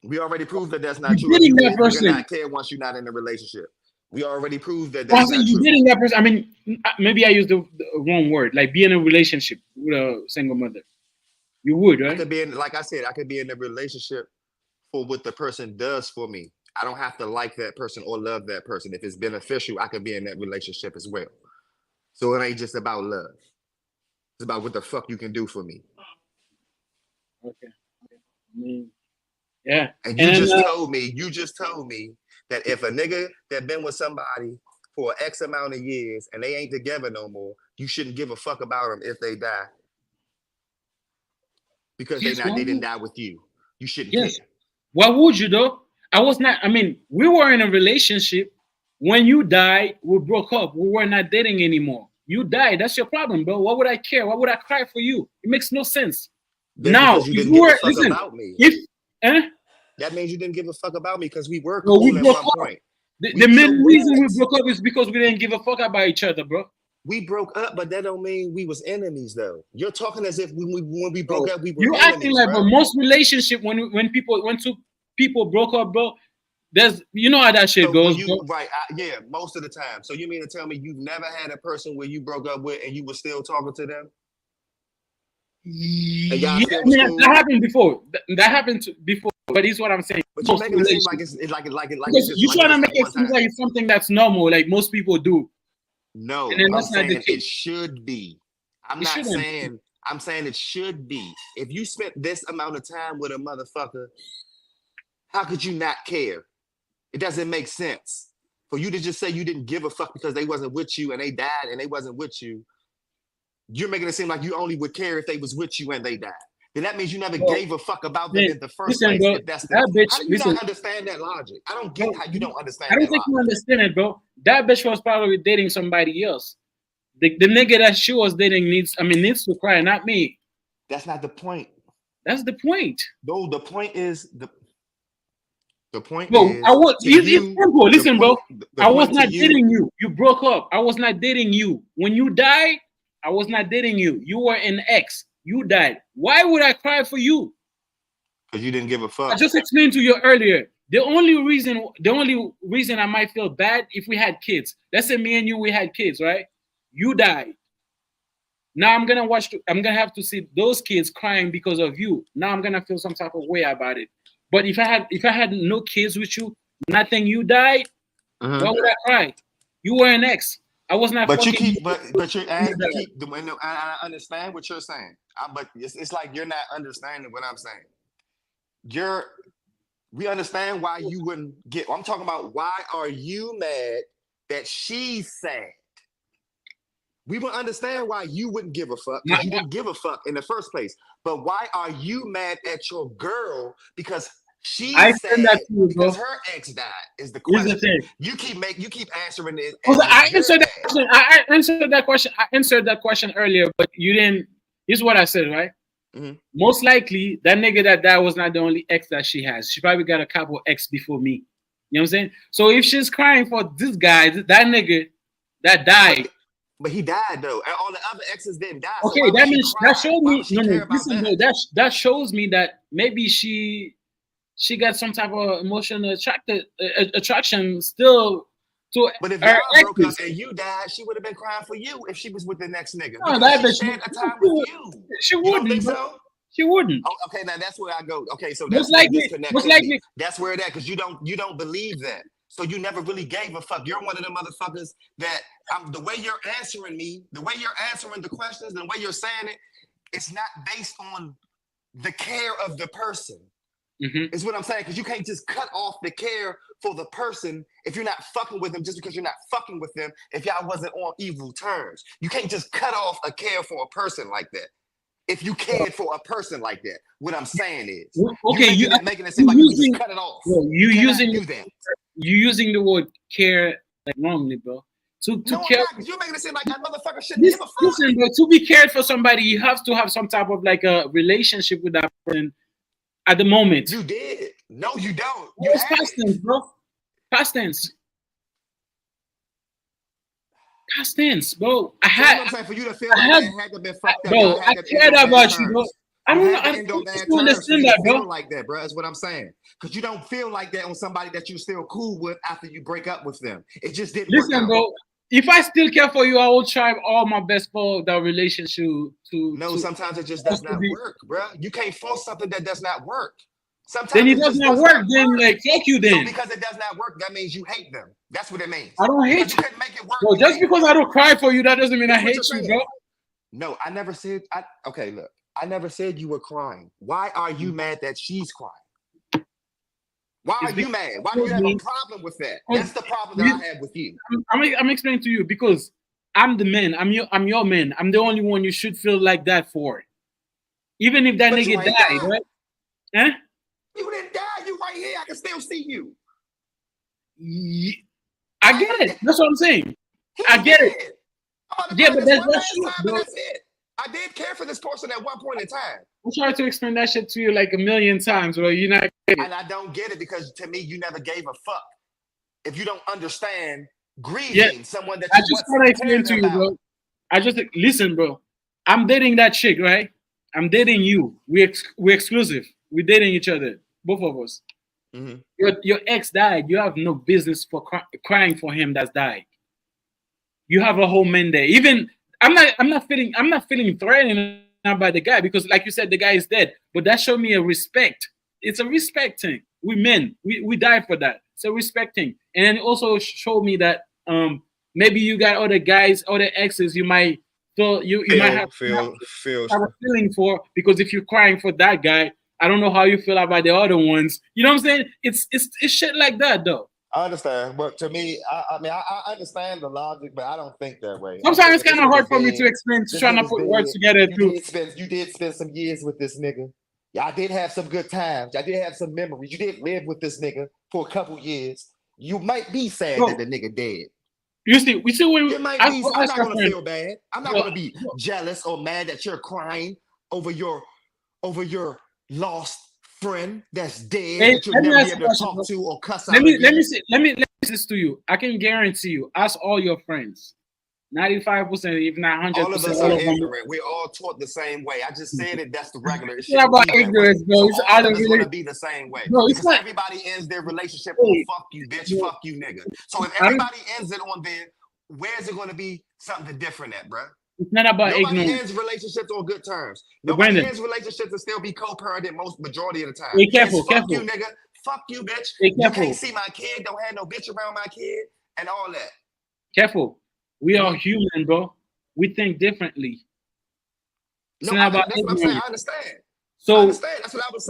We already proved that that's not you're true. dating that You person. cannot care once you're not in a relationship. We already proved that Well, I that's said not you're true. dating that person. I mean, maybe I used the wrong word. Like be in a relationship with a single mother. You would, I right? could be in, like I said, I could be in a relationship for what the person does for me. I don't have to like that person or love that person. If it's beneficial, I could be in that relationship as well. So it ain't just about love. It's about what the fuck you can do for me. Okay. I mean, yeah. And And you then, just told me that if a nigga that been with somebody for X amount of years and they ain't together no more, you shouldn't give a fuck about them if they die. Because yes, they didn't die with you. You shouldn't yes. care. Why would you though? I was not. I mean, we were in a relationship. When you died, we broke up. We were not dating anymore. You died. That's your problem, bro. Why would I care? Why would I cry for you? It makes no sense. That's Now, because you if didn't you give a were fuck listen, about me. if That means you didn't give a fuck about me because we were no, cool we at broke one up. point. The main reason we what? broke up is because we didn't give a fuck about each other, bro. We broke up, but that don't mean we was enemies though. You're talking as if when we broke Bro, up, we were you enemies, acting like, bro. but most relationship when two people broke up, bro, there's you know how that shit So goes, when bro. right, yeah, most of the time. So you mean to tell me you've never had a person where you broke up with and you were still talking to them? And y'all Yeah, still I was mean, cool? that happened before. That happened before, but it's what I'm saying. But you're Most making it seem like relationships. it's just You're like trying to this make at it one seem time. like it's something that's normal, like most people do, No, and then I'm that's not the saying it case. should be. I'm It not shouldn't. saying I'm saying it should be. If you spent this amount of time with a motherfucker, how could you not care? It doesn't make sense. For you to just say you didn't give a fuck because they wasn't with you and they died and they wasn't with you, you're making it seem like you only would care if they was with you and they died. Then that means you never Bro, gave a fuck about them man, in the first listen, place. bro, If that's the that bitch. how do you Listen, not understand that logic? I don't bro, get how you don't I understand don't that think you logic. understand it, bro. That bitch was probably dating somebody else. The nigga that she was dating needs to cry, not me. That's not the point. That's the point. No, the point is Bro, I was. to It's you. simple. Listen, bro. The I was point to not you. dating you. You broke up. I was not dating you. When you died, I was not dating you. You were an ex. You died. Why would I cry for you? Because you didn't give a I fuck. just explained to you earlier. The only reason I might feel bad if we had kids. Let's say me and you, we had kids, right? You died. Now I'm gonna have to see those kids crying because of you. Now I'm gonna feel some type of way about it. But if I had no kids with you, nothing, you died, why would I cry? You were an ex. I was not But you fucking keep, but you're you died. I understand what you're saying, but it's like you're not understanding what I'm saying. We understand why you wouldn't get. I'm talking about why are you mad that she's sad? We would understand why you wouldn't give a fuck because you didn't give a fuck in the first place. But why are you mad at your girl because She I said send that to you, bro. because her ex died is the Here's question. the thing. You keep answering it. Because as if I you're answered that bad. question. I answered that question. I answered that question earlier, but you didn't. Here's what I said, right? Mhm. Most likely, that nigga that died was not the only ex that she has. She probably got a couple ex before me. You know what I'm saying? So if she's crying for this guy, that nigga that died, But he died though, and all the other exes didn't die. So okay, why would that she means cry? that shows Why me. would she No, care no, about listen, that? bro. That shows me that maybe she got some type of emotional attraction still to But if her y'all broke up exes. and you died, she would have been crying for you if she was with the next nigga No, because that she bitch. shared a time with you. She You don't think wouldn't, bro. so? She wouldn't. Oh, okay, now that's where I go. Okay, so Most that's where the likely, disconnect most can be. likely. That's where that because you don't believe that. So you never really gave a fuck. You're one of the motherfuckers that the way you're answering me, the way you're answering the questions, and the way you're saying it, it's not based on the care of the person. Mm-hmm. Is what I'm saying, because you can't just cut off the care for the person if you're not fucking with them just because you're not fucking with them if y'all wasn't on evil terms. You can't just cut off a care for a person like that. If you cared for a person like that, what I'm saying is, Okay, you're making it seem like you can just cut it off. Bro, you using the word care like wrongly, bro. To no, care. I'm not. You're making it seem like that motherfucker shouldn't give a fuck. Listen, bro. To be cared for somebody, you have to have some type of like a relationship with that person at the moment. You did. No, you don't. It's past tense, bro. Past tense. Past tense, bro. I had. I'm saying for you to feel like that had to been fucked up. Bro, I cared about you, bro. I don't understand that, bro. Feel like that, bro. That's what I'm saying. Because you don't feel like that on somebody that you're still cool with after you break up with them. It just didn't work out. Bro. If I still care for you, I will try all my best for that relationship. Sometimes it just does not work, bro. You can't force something that does not work. Sometimes then it does not work. Then like fuck you. Then so because it does not work, that means you hate them. That's what it means. I don't hate you. You couldn't make it work. Bro, just because I don't cry for you, that doesn't mean I hate you, bro. No, I never said. Okay, look. I never said you were crying. Why are you mad that she's crying? Why are you mad? Why do you have a problem with that? That's the problem that I have with you. I'm explaining to you because I'm the man. I'm your man. I'm the only one you should feel like that for. Even if that nigga died, right? Huh? You didn't die. You right here. I can still see you. I get it. That's what I'm saying. I get it. Yeah, but that's true, bro. That's it. I did care for this person at one point in time. I tried to explain that shit to you like a million times, bro. You're not getting it. And I don't get it because to me, you never gave a fuck. If you don't understand grieving someone that you just want to explain to you, bro. Listen, bro. I'm dating that chick, right? I'm dating you. We're exclusive. We're dating each other, both of us. Mm-hmm. Your ex died. You have no business for crying for him that's died. You have a whole man there. Even I'm not feeling threatened by the guy because, like you said, the guy is dead. But that showed me a respect. It's a respect thing. We men, we die for that. It's a respect thing. And then it also showed me that maybe you got other guys, other exes you might feel you might have a feeling for, because if you're crying for that guy, I don't know how you feel about the other ones. You know what I'm saying? It's shit like that though. I understand, but to me, I mean, I understand the logic, but I don't think that way. Sometimes it's kind of hard for me to explain, trying to put words together too. You did spend some years with this nigga. Y'all did have some good times. Y'all did have some memories. You did live with this nigga for a couple years. You might be sad that the nigga dead. You see, when it might be. I'm not gonna feel bad. I'm not gonna be jealous or mad that you're crying over your lost friend that's dead that you'll never be able to talk to or cuss out. Let me say this to you. I can guarantee you, ask all your friends. 95%, if not 100%. All of us are ignorant. We're all taught the same way. I just said it. That's the regular. It's not about ignorance, bro. So all of us gonna be the same way. Bro, because everybody ends their relationship on "fuck you, bitch," "fuck you, nigga." So if everybody ends it on there, where's it gonna be something different at, bro? It's not about ignorance. Nobody ends relationships on good terms. Nobody ends relationships and still be co-parented majority of the time. Be careful, fuck you, nigga. Fuck you, bitch. You can't see my kid. Don't have no bitch around my kid, and all that. Careful. We are human, bro. We think differently. It's not about that's what I'm saying. I understand. So I understand. That's what I was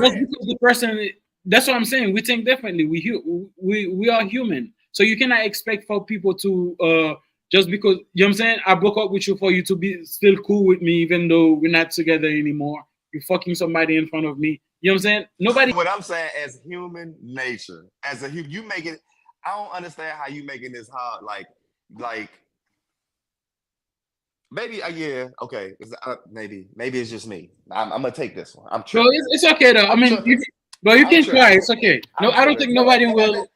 saying. That's what I'm saying. We think differently. We are human. So you cannot expect for people to just because, you know what I'm saying, I broke up with you for you to be still cool with me, even though we're not together anymore. You're fucking somebody in front of me. You know what I'm saying? Nobody. What I'm saying as human nature, as a you make it. I don't understand how you making this hard. Like maybe yeah, okay. Maybe it's just me. I'm gonna take this one. I'm Bro, tripping. it's okay though. I mean, but you can cry. It's okay. No, I don't think nobody will.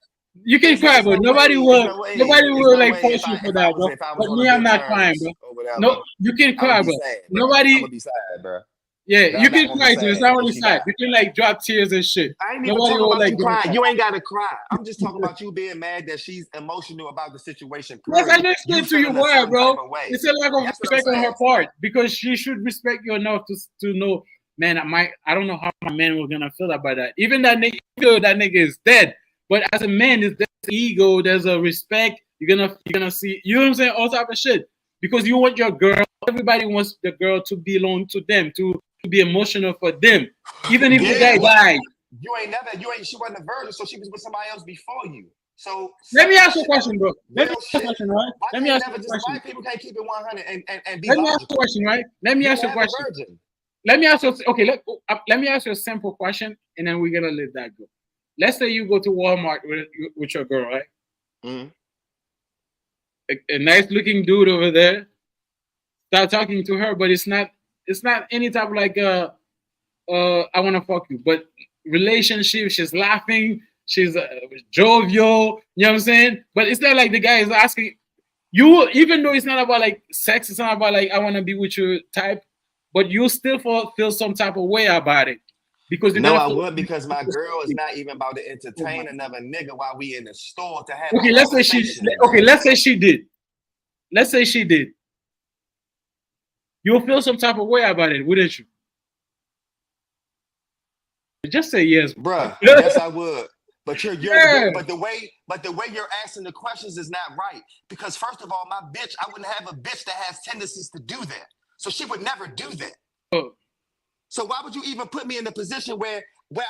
You can cry, but nobody will. Nobody will like force you for that, bro. But me, I'm not crying, bro. No, you can cry, bro. Nobody. I'm gonna be sad, bro. Yeah, you can cry too. It's not only sad. You can like drop tears and shit. I ain't even talking about you crying. You ain't gotta cry. I'm just talking about you being mad that she's emotional about the situation. Yes, I just explained to you why, bro. It's a lack of respect on her part because she should respect you enough to know, man. I don't know how my man was gonna feel about that. Even that nigga is dead. But as a man, there's ego. There's a respect. You're gonna see. You know what I'm saying? All type of shit because you want your girl. Everybody wants the girl to belong to them to be emotional for them, even if the guy died. She wasn't a virgin, so she was with somebody else before you. So let me ask you a question, bro. Let me ask you a question, right? Let me ask you a question. Why people can't keep it 100 and be Let me ask you a question, right? Let me ask you a question. Let me ask you. Okay, let me ask you a simple question, and then we're gonna let that go. Let's say you go to Walmart with your girl, right? Mm-hmm. A nice looking dude over there. Start talking to her, but it's not any type of like I want to fuck you, but relationship. She's laughing, she's jovial. You know what I'm saying? But it's not like the guy is asking you, even though it's not about like sex. It's not about like I want to be with you type, but you still feel some type of way about it because I would because my girl is not even about to entertain another nigga while we in the store to have. Okay, let's say she did. Let's say she did. You'll feel some type of way about it, wouldn't you? Just say yes, bruh. Yes, I would. But but the way you're asking the questions is not right. Because first of all, my bitch, I wouldn't have a bitch that has tendencies to do that. So she would never do that. Oh. So why would you even put me in a position where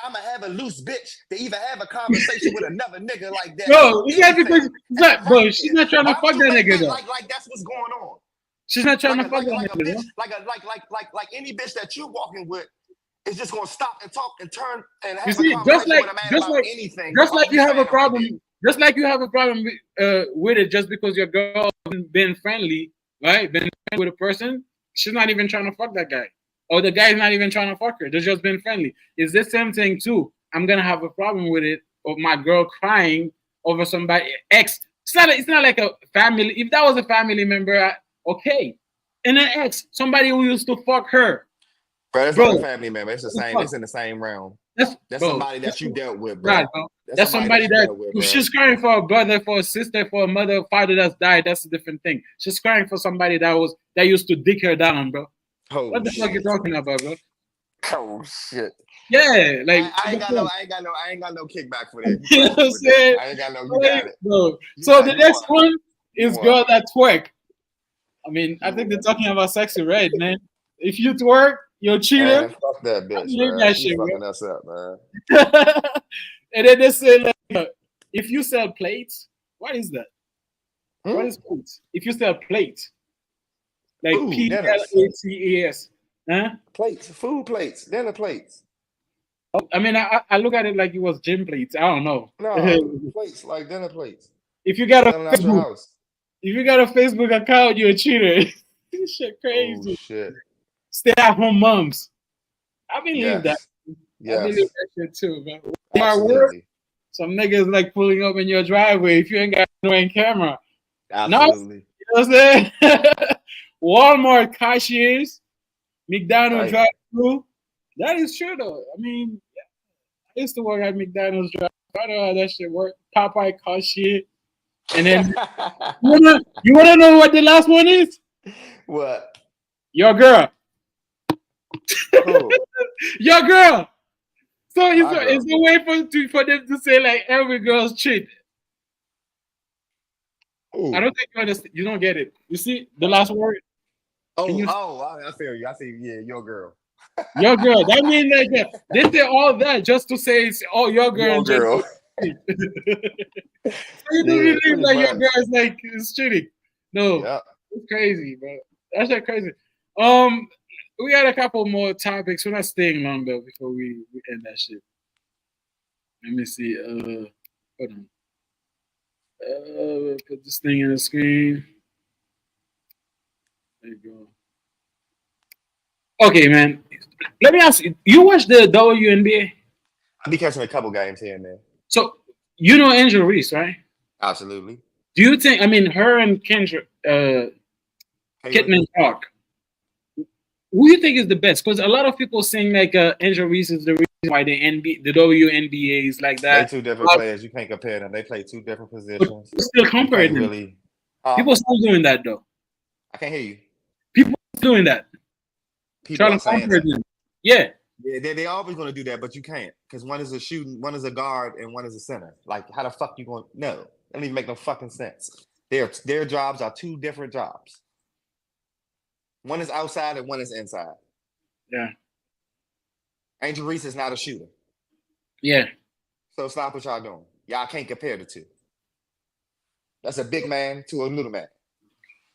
I'm gonna have a loose bitch to even have a conversation with another nigga like that? No, it's not because bro, she's not trying to fuck that nigga though. Like that's what's going on. She's not trying to fuck that like nigga. Like any bitch that you walking with is just gonna stop and talk and turn and have you see, a conversation with a man about anything. Just like you have a problem. Just like you have a problem with it, just because your girl been friendly, right? Been friendly with a person, she's not even trying to fuck that guy, or the guy's not even trying to fuck her. They're just been friendly. It's the same thing too. I'm gonna have a problem with it, of my girl crying over somebody ex. It's not like a family. If that was a family member, okay. And an ex, somebody who used to fuck her. Bro, that's not a family member. It's the same. It's in the same realm. That's somebody that you dealt with, bro. Right, bro. That's somebody that if she's crying for a brother, for a sister, for a mother, father that's died. That's a different thing. She's crying for somebody that used to dick her down, bro. Oh, what the fuck you talking about, bro? Oh shit. Yeah, like I ain't got no kickback for that. You know what I'm saying? I ain't got no. You got it, bro. So the next one is girl that twerk. I mean, I think they're talking about sexy red, man. If you twerk, you're a cheater. Man, fuck that bitch, man. That She's shit, fucking us up, man. And then they say, like, if you sell plates, what is that? What is plates? If you sell plates, like PLATES, huh? Plates, food plates, dinner plates. I mean, I look at it like it was gym plates. I don't know. No, plates like dinner plates. If you got a Facebook account, you're a cheater. This shit crazy. Oh, shit. Stay-at-home moms. I believe that. Yes. I believe that shit too, man. My work, some niggas like pulling up in your driveway if you ain't got no in camera. Absolutely. No, you know what I'm saying? Walmart cashiers, McDonald's drive-thru. That is true though. I mean, I used to work at McDonald's drive-thru. I know how that shit work. Popeye cashier. And then you wanna know what the last one is? What? Your girl. Your girl. So it's a way for them to say like every girl's cheat. Ooh. I don't think you understand. You don't get it. You see the last word? I feel you. I see. Yeah, your girl. Your girl. That means like they say all that just to say it's your girl. Your girl. So you don't believe like your girl is like is cheating. No, it's crazy, bro. That's like crazy. We got a couple more topics. We're not staying long though before we end that shit. Let me see. Hold on. Put this thing in the screen. There you go. Okay, man. Let me ask you. You watch the WNBA? I'll be catching a couple games here and there. So you know Angel Reese, right? Absolutely. Do you think? I mean, her and Kendrick, Kidman Park. Who do you think is the best? Because a lot of people saying like Angel Reese is the reason why the WNBA is like that. They're two different players. You can't compare them. They play two different positions. But still comparing them. Really, People still doing that though. I can't hear you. People doing that. People Trying are to saying compare that. them. Yeah. Yeah, they always going to do that, but you can't because one is a shooting, one is a guard, and one is a center. Like, how the fuck you going? No, that don't even make no fucking sense. Their jobs are two different jobs. One is outside and one is inside. Yeah. Angel Reese is not a shooter. Yeah. So stop what y'all doing. Y'all can't compare the two. That's a big man to a little man.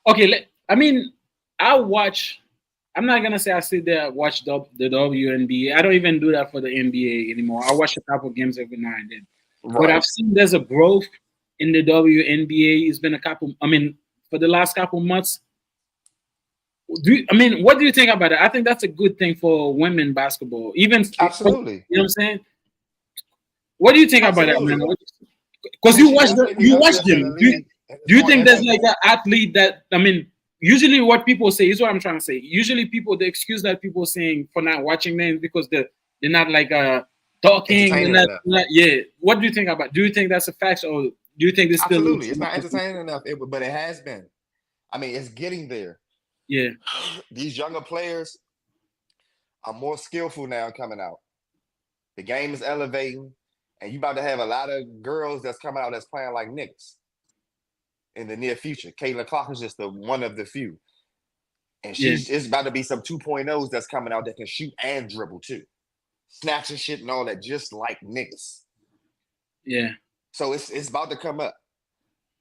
Okay, I mean, I'm not gonna say I sit there and watch the WNBA. I don't even do that for the NBA anymore. I watch a couple games every now and then. Right. But I've seen there's a growth in the WNBA. It's been for the last couple months. What do you think about it? I think that's a good thing for women basketball. Absolutely. You know what I'm saying? What do you think about that, man? Because you watch them. Do you think there's like an athlete that usually what people say is what I'm trying to say. Usually the excuse that people saying for not watching them is because they're not like talking. Yeah. What do you think about? Do you think that's a fact, or do you think this still? Absolutely, it's not entertaining enough. But it has been. I mean, it's getting there. Yeah. These younger players are more skillful now coming out. The game is elevating, and you about to have a lot of girls that's coming out that's playing like niggas in the near future. Caitlin Clark is just one of the few. And it's about to be some 2.0s that's coming out that can shoot and dribble too. Snatching shit and all that, just like niggas. Yeah. So it's about to come up.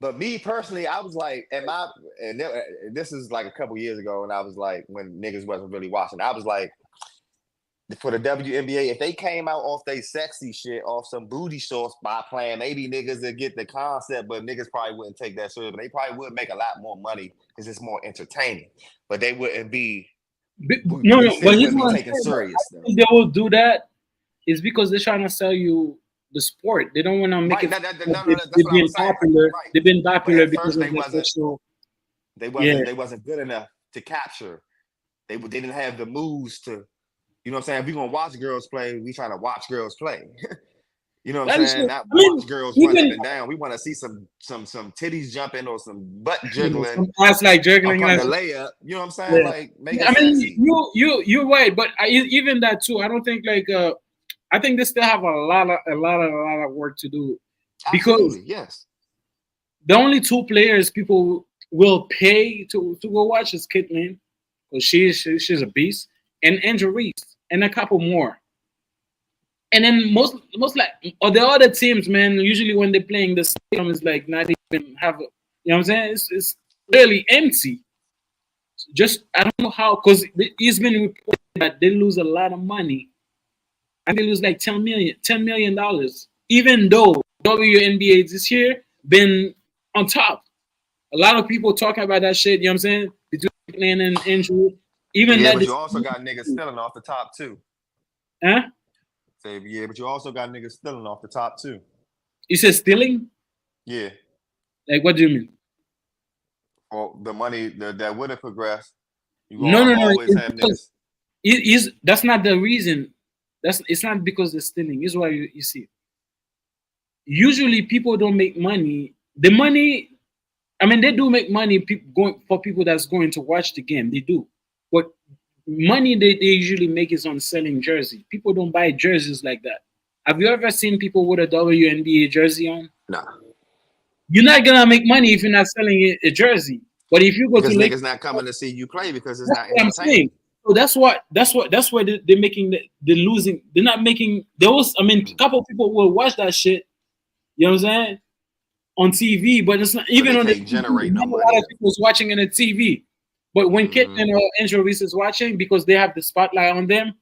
But me personally, I was like, this is like a couple years ago, and I was like, when niggas wasn't really watching, I was like, for the WNBA, if they came out off they sexy shit, off some booty shorts by playing, maybe niggas would get the concept, but niggas probably wouldn't take that serious. But they probably would make a lot more money because it's more entertaining. But they wouldn't be. But here's what taken serious. They will do that is because they're trying to sell you the sport. They don't want to make it. They've been popular. Right. They've been popular because of the social. They wasn't good enough to capture. They didn't have the moves to. You know what I'm saying? If we're gonna watch girls play, we trying to watch girls play. You know what I'm saying? Not watch girls run up and down. We want to see some titties jumping or some butt jiggling. Some ass like jiggling. The layup. You know what I'm saying? Yeah. Like make it sexy. You're right, but even that too. I don't think I think they still have a lot of work to do. Because yes, the only two players people will pay to go watch is Caitlin, because she's a beast, and Angel Reese, and a couple more. And then most like or the other teams, man, usually when they're playing, the stadium is like not even have you know what I'm saying? It's really empty. Just I don't know how, because it's been reported that they lose a lot of money. And they lose like $10 million, even though WNBA this year been on top. A lot of people talking about that shit, you know what I'm saying? Between Caitlin and Andrew. But you also got niggas stealing off the top too. Huh? But you also got niggas stealing off the top too. You said stealing? Yeah. Like, what do you mean? Well, the money that would have progressed. No. That's not the reason. It's not because they're stealing. Here's why you see. Usually people don't make money. The money, they do make money for people that's going to watch the game. They do. But money they usually make is on selling jersey. People don't buy jerseys like that. Have you ever seen people with a WNBA jersey on? No. You're not gonna make money if you're not selling a jersey. But if you go because to niggas not coming to see you play because it's not entertaining. I'm saying. So that's why they're making they're losing. They're not making. There was a couple people will watch that shit. You know what I'm saying? On TV, but it's not even on the generate no money. A lot of people was watching on the TV. But when Caitlyn or Angel Reese is watching, because they have the spotlight on them,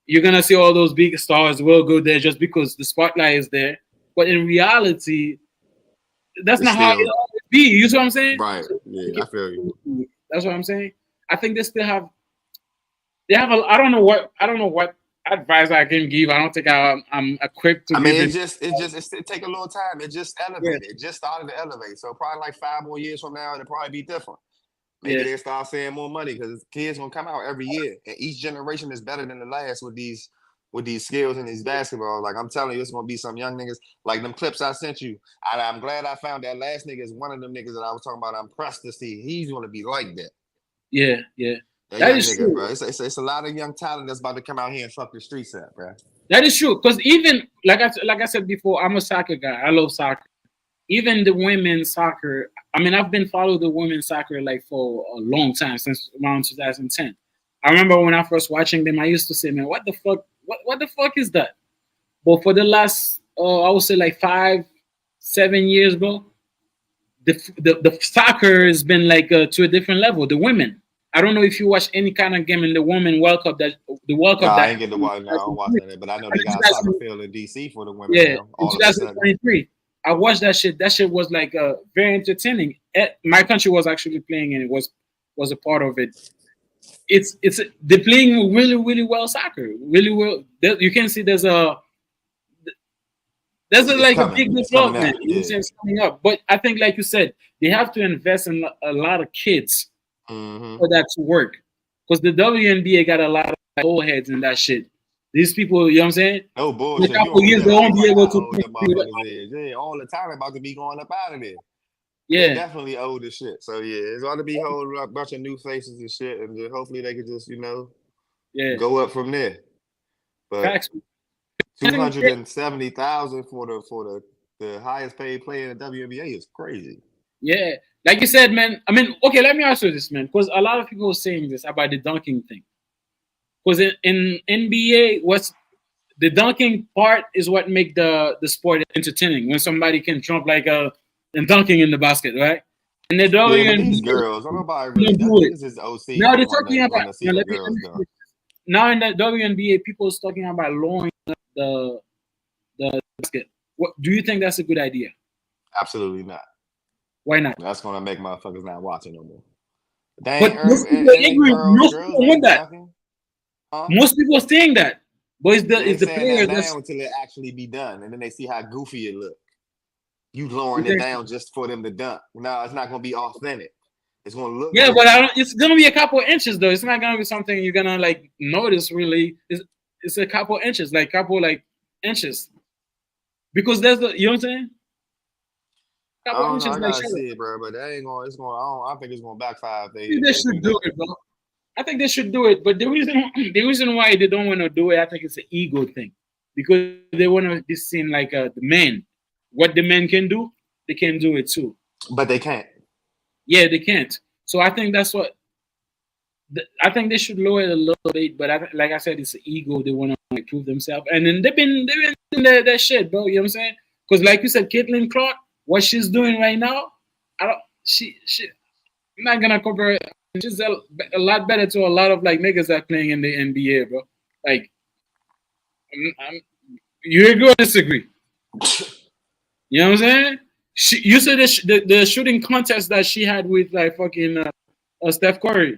you're gonna see all those big stars will go there just because the spotlight is there. But in reality, that's not how it always be. You see what I'm saying? Right. Yeah, I feel you. That's what I'm saying. I think they still have. They have a. I don't know what advice I can give. I don't think I'm equipped to. I mean, give it take a little time. It just elevated. It just started to elevate. So probably like 5 more years from now, it'll probably be different. Maybe they start saying more money because kids gonna come out every year, and each generation is better than the last with these skills and these basketball. Like I'm telling you, it's gonna be some young niggas like them clips I sent you. I'm glad I found that last nigga is one of them niggas that I was talking about. I'm pressed to see he's gonna be like that. Yeah. That is true, bro. It's a lot of young talent that's about to come out here and fuck the streets up, bro. That is true, because even like I said before, I'm a soccer guy. I love soccer. Even the women's soccer. I mean, I've been following the women's soccer like for a long time, since around 2010. I remember when I first watching them, I used to say, man, what the fuck? What the fuck is that? But for the last, I would say like 5-7 years, bro, the soccer has been like to a different level. The women. I don't know if you watch any kind of game in the Women World Cup. I ain't get to watch. No, I don't watch that, but I know they got a soccer field in DC for the women. Yeah, in 2023, I watched that shit. That shit was like very entertaining. My country was actually playing, and it was a part of it. They're playing really, really well soccer. Really well. You can see there's a big development. It's coming up. But I think, like you said, they have to invest in a lot of kids for that to work. Because the WNBA got a lot of old heads in that shit. These people, you know what I'm saying? No bullshit. In a couple years, they won't be able to. All the time about to be going up out of there. Yeah, they're definitely old as shit. So yeah, it's ought to be a whole bunch of new faces and shit, and hopefully they could just go up from there. But 270,000 for the highest paid player in the WNBA is crazy. Yeah, like you said, man. I mean, okay, let me ask you this, man, because a lot of people are saying this about the dunking thing. Because in NBA, what's the dunking part is what make the sport entertaining. When somebody can jump like and dunking in the basket, right? And the WNBA, these girls, nobody really do it. This is OC. Now they're talking about now in the WNBA, people is talking about lowering the basket. What do you think that's a good idea? Absolutely not. Why not? That's gonna make motherfuckers not watching no more. But most people agree. Most people want that. Most people are saying that. But it's the players now until it actually be done, and then they see how goofy it look. You lowering it down just for them to dunk. No, it's not gonna be authentic. It's gonna look. Yeah, but it's gonna be a couple of inches though. It's not gonna be something you're gonna like notice really. It's a couple inches, inches. Because there's you know what I'm saying? I don't know. I gotta see it, bro. But that ain't going. I think it's gonna backfire. They should do it, bro. I think they should do it. But the reason why they don't want to do it, I think it's an ego thing, because they want to be seen like the men. What the men can do, they can do it too. But they can't. Yeah, they can't. So I think that's what. I think they should lower it a little bit. But like I said, it's an ego. They want to prove themselves, and then they've been doing that shit, bro. You know what I'm saying? Because like you said, Caitlyn Clark, what she's doing right now, I'm not gonna compare it. She's a lot better to a lot of like niggas that are playing in the NBA, bro. Like, you agree or disagree? You know what I'm saying? You said the shooting contest that she had with like fucking Steph Curry,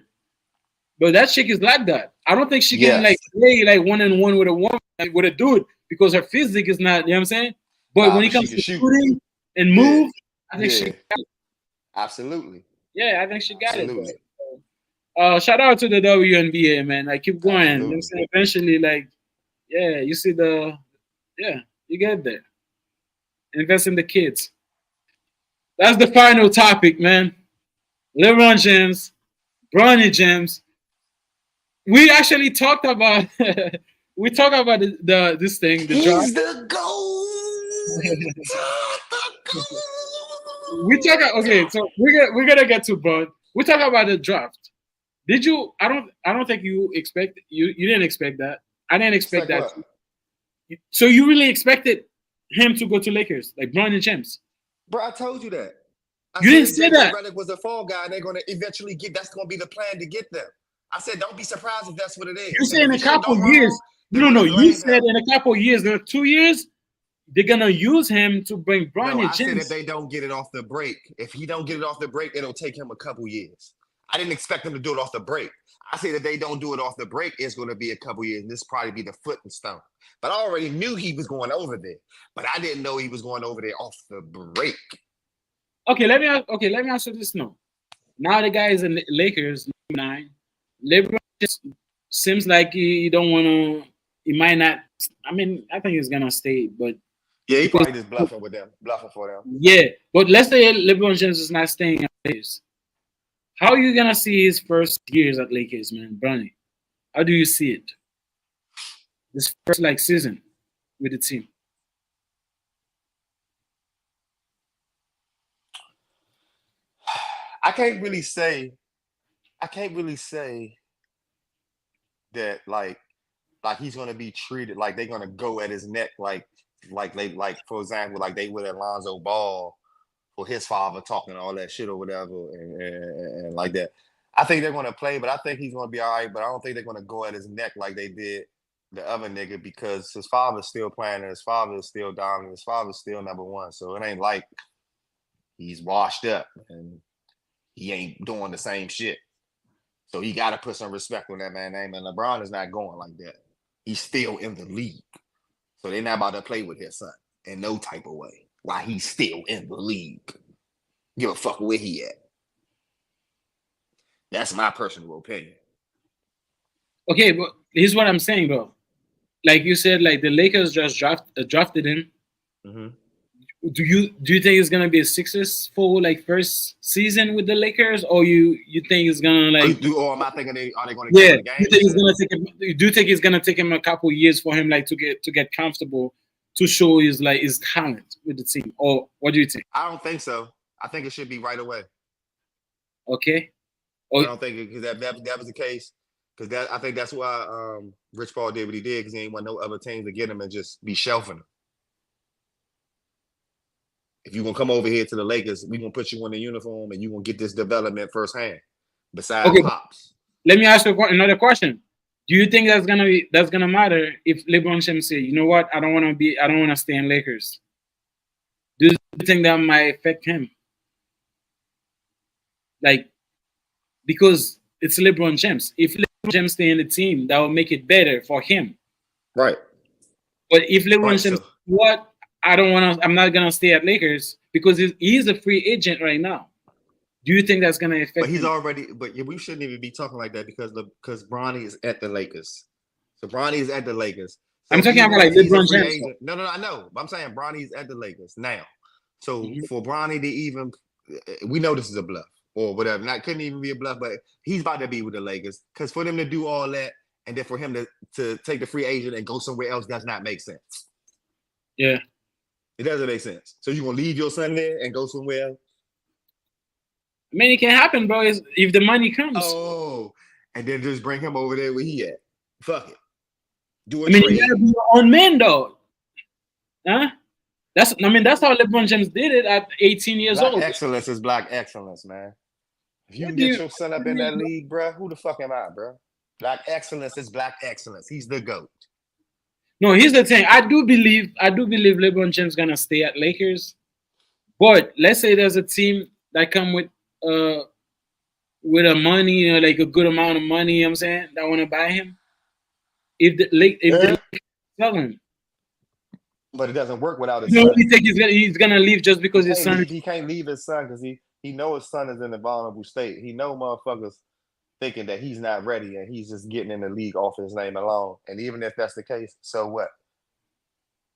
but that chick is like that. I don't think she can like play like 1-on-1 with a woman, like, with a dude, because her physique is not. You know what I'm saying? But when it comes to shooting and move, I think she got it. Absolutely. Yeah, I think she got it. Shout out to the WNBA, man. Like, keep going. You know what I'm saying? Eventually, like, you see you get there. Invest in the kids. That's the final topic, man. LeBron James, Bronny James. We actually talked about this thing. He's the goal. Okay, so we're gonna get to Bron. We talk about the draft. Did you? I don't think you didn't expect that. I didn't expect that. So you really expected him to go to Lakers, like Bronny James? Bro, I told you that. You didn't say that. Redick was a fall guy, and they're going to eventually get. That's going to be the plan to get them. I said, don't be surprised if that's what it is. You said in a couple years. No. You said in a couple years, in 2 years, they're gonna use him to bring Bronny. No, I said if they don't get it off the break. If he don't get it off the break, it'll take him a couple years. I didn't expect them to do it off the break. I said if they don't do it off the break, it's going to be a couple years. And this probably be the foot and stone. But I already knew he was going over there. But I didn't know he was going over there off the break. Okay, let me ask you this now. Now the guy is in the Lakers, 9. LeBron just seems like he don't want to. He might not. I mean, I think he's gonna stay, but yeah, he probably just bluffing with them, bluffing for them. Yeah, but let's say LeBron James is not staying at Lakers. How are you gonna see his first years at Lakers, man, Bronny? How do you see it? This first season with the team. I can't really say that like he's gonna be treated like they're gonna go at his neck like for example like they would Alonzo Ball for his father talking all that shit or whatever and like that. I think they're gonna play, but I think he's gonna be all right. But I don't think they're gonna go at his neck like they did the other nigga because his father's still playing and his father is still dominant. His father's still number one, so it ain't like he's washed up and he ain't doing the same shit. So he got to put some respect on that man's name. And LeBron is not going like that. He's still in the league. So they're not about to play with his son in no type of way while he's still in the league. Give a fuck where he at. That's my personal opinion. Okay, but here's what I'm saying, bro. Like you said, like the Lakers just drafted him. Mm-hmm. Do you think it's gonna be a successful first season with the Lakers, or you think it's gonna or am I thinking are they gonna get the game? You think it's gonna take him? Do you think it's gonna take him a couple years for him to get comfortable to show his talent with the team, or what do you think? I don't think so. I think it should be right away. Okay. I don't think because that was the case because I think that's why Rich Paul did what he did because he ain't want no other teams to get him and just be shelving him. If you're going to come over here to the Lakers, we're going to put you in the uniform and you're going to get this development firsthand. Besides Pops. Let me ask you another question. Do you think that's gonna matter if LeBron James say, you know what, I don't want to stay in Lakers? Do you think that might affect him? Because it's LeBron James. If LeBron James stay in the team, that will make it better for him. Right. But if LeBron James, I'm not gonna stay at Lakers because he's a free agent right now. Do you think that's gonna affect? But he's already. But we shouldn't even be talking like that because Bronny is at the Lakers. So Bronny is at the Lakers. So I'm talking about LeBron James. No, I know. I'm saying Bronny's at the Lakers now. So for Bronny to even, we know this is a bluff or whatever. Not couldn't even be a bluff, but he's about to be with the Lakers because for them to do all that and then for him to take the free agent and go somewhere else does not make sense. Yeah. It doesn't make sense. So you're going to leave your son there and go somewhere else? I mean, it can happen, bro, if the money comes. Oh, and then just bring him over there where he at. Fuck it. Do a trade. You got to be your own man, though. Huh? That's how LeBron James did it at 18 years old. Excellence is black excellence, man. If you can get your son up in that league, bro, who the fuck am I, bro? Black excellence is black excellence. He's the GOAT. No, here's the thing. I do believe LeBron James gonna stay at Lakers. But let's say there's a team that come with a money, a good amount of money, you know what I'm saying, that want to buy him. If the Lakers sell him. But it doesn't work without his son. You think he's gonna leave just because his son? He can't leave his son because he knows his son is in a vulnerable state. He know motherfuckers thinking that he's not ready and he's just getting in the league off his name alone. And even if that's the case, so what?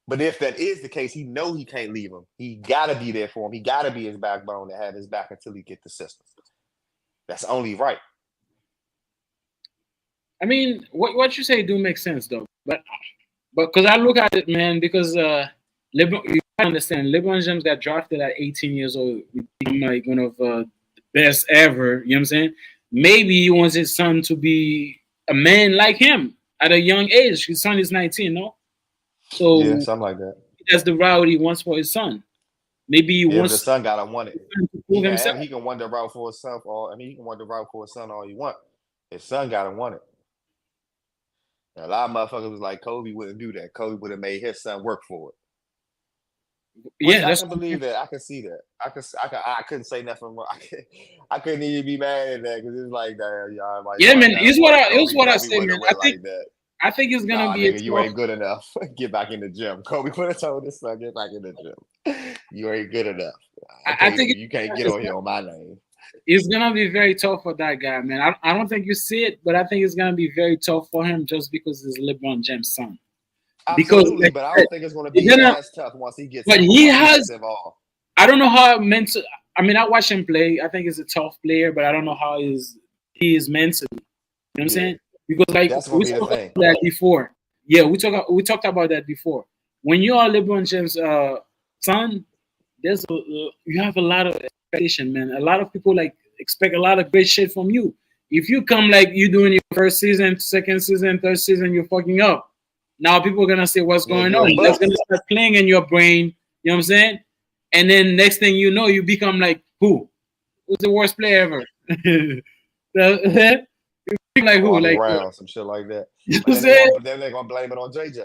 But if that is the case, he know he can't leave him. He gotta be there for him. He gotta be his backbone to have his back until he get the system. That's only right. I mean, what you say do make sense though. But because I look at it, man, because LeBron, you understand, LeBron James got drafted at 18 years old. He became one of the best ever. You know what I'm saying? Maybe he wants his son to be a man like him at a young age. His son is 19, no? So yeah, something like that. That's the route he wants for his son. Maybe he Yeah, but the wants son gotta want it. to He prove can himself. he can want the route for himself, or he can want the route for his son all you want. His son gotta want it. And a lot of motherfuckers was like, Kobe wouldn't do that. Kobe would have made his son work for it. Which Yeah, I that's can believe that. I can see that. I couldn't say nothing wrong. I couldn't even be mad at that because it's like that. Y'all like, yeah, man. Here's what I Kobe say, man. wouldn't have went like that. I think it's gonna Nah, be a nigga, you ain't good enough. Get back in the gym. Kobe would have told his son, get back in the gym. You ain't good enough. I think You can't get on here on my name. it's gonna be very tough for that guy, man. I don't think you see it, but I think it's gonna be very tough for him just because he's LeBron James' son. Because Absolutely, but I don't think it's going to be as tough once he gets. But he has. Involved. I don't know how mental. I mean, I watch him play. I think he's a tough player, but I don't know how he is mentally. You know what I'm saying? Because like we talked about that before. Yeah, we talked about that before. When you are LeBron James' son, you have a lot of expectation, man. A lot of people like expect a lot of great shit from you. If you come like you doing your first season, second season, third season, you're fucking up. Now people are gonna say what's going on. That's gonna start playing in your brain. You know what I'm saying? And then next thing you know, you become like who? Who's the worst player ever? Like who? Like around, some shit like that. You know then they're gonna blame it on JJ.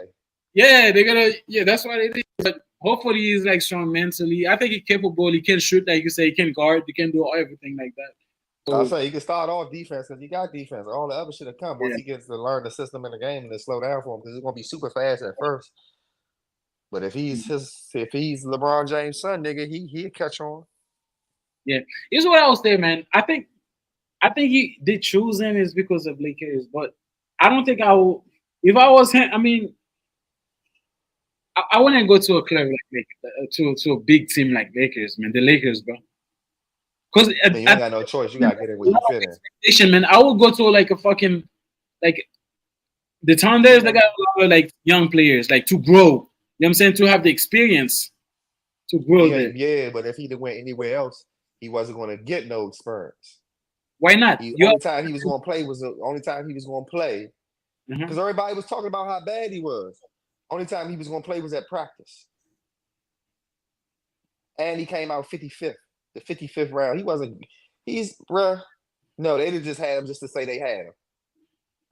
Yeah, they're gonna. Yeah, that's what it is. But hopefully, he's like strong mentally. I think he's capable. He can shoot, like you say. He can guard. He can do everything like that. So, I'll say he can start off defense because he got defense. All the other shit will come once he gets to learn the system in the game and then slow down for him because it's gonna be super fast at first. But if he's LeBron James' son, nigga, he'll catch on. Yeah, here's what I will say, man. I think he did choose him is because of Lakers, but I don't think I will. If I was him, I mean, I wouldn't go to a club like to a big team like Lakers, man. The Lakers, bro. Because you ain't got no choice. You gotta get it where you fit in. Man, I would go to like a fucking like the Thunders. They got a lot of like young players, like to grow. You know what I'm saying? To have the experience to grow there. Yeah, but if he went anywhere else, he wasn't going to get no experience. Why not? The only time he was going to play was the only time he was going to play because everybody was talking about how bad he was. Only time he was going to play was at practice. And he came out 55th, the 55th round. No, they didn't just have him just to say they had him.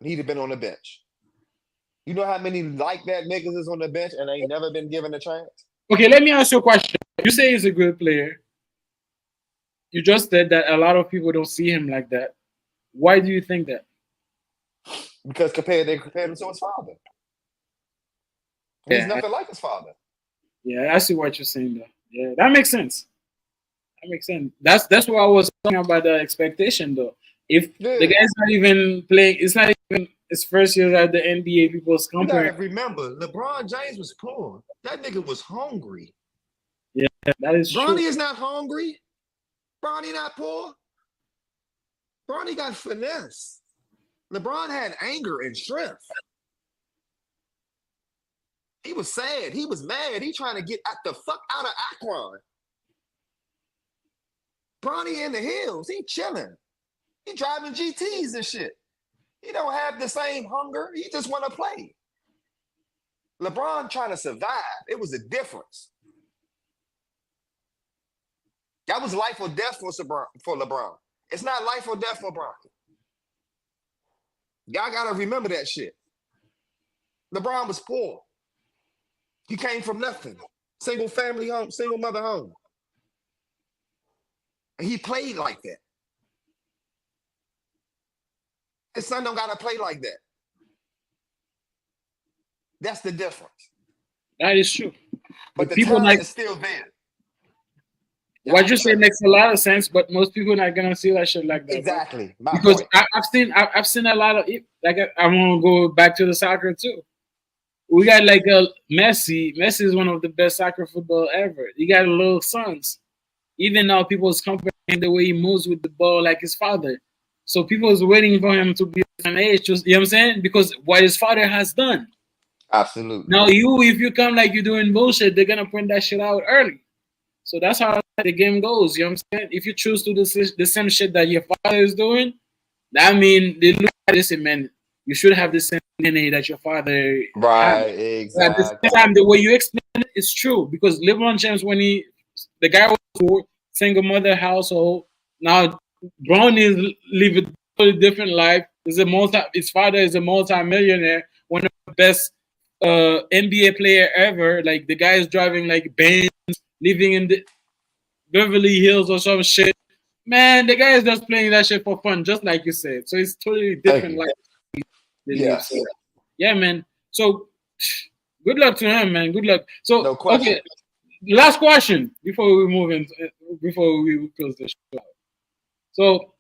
He'd have been on the bench. You know how many like that niggas is on the bench and ain't never been given a chance? Okay, let me ask you a question. You say he's a good player. You just said that a lot of people don't see him like that. Why do you think that? Because they compared him to his father. He's nothing like his father. Yeah, I see what you're saying though. Yeah, that makes sense. That makes sense. That's what I was talking about, the expectation though. If the guy's not even playing, it's not even his first year at the NBA, people's comparing. You gotta remember, LeBron James was poor. That nigga was hungry. Yeah, that is true. Bronny is not hungry. Bronny not poor. Bronny got finesse. LeBron had anger and strength. He was sad. He was mad. He trying to get the fuck out of Akron. Bronny in the hills. He chilling. He driving GTs and shit. He don't have the same hunger. He just want to play. LeBron trying to survive. It was a difference. That was life or death for LeBron. It's not life or death for Bronny. Y'all got to remember that shit. LeBron was poor. He came from nothing. Single family home, single mother home. And he played like that. His son don't got to play like that. That's the difference. That is true. But the people talent is still there. What you say makes a lot of sense, but most people are not gonna see that shit like that. Exactly. Because I've seen a lot of it. Like I want to go back to the soccer too. We got like a Messi. Messi is one of the best soccer football ever. He got little sons. Even now, people's comparing the way he moves with the ball like his father. So people is waiting for him to be an age. Just, you know what I'm saying? Because what his father has done. Absolutely. Now if you come like you're doing bullshit, they're gonna print that shit out early. So that's how the game goes. You know what I'm saying? If you choose to do the same shit that your father is doing, that means they look at this and man, you should have the same DNA that your father right, had. exactly. At the same time, the way you explain it is true. Because LeBron James, when he The guy was poor, single mother household. Now Bronny is living a totally different life. His father is a multi-millionaire, one of the best NBA player ever. Like the guy is driving like Benz, living in the Beverly Hills or some shit. Man, the guy is just playing that shit for fun, just like you said. So it's totally different life. Yes. So, yeah, man. So good luck to him, man. Good luck. So No question. okay, last question before we move in, before we close the show. So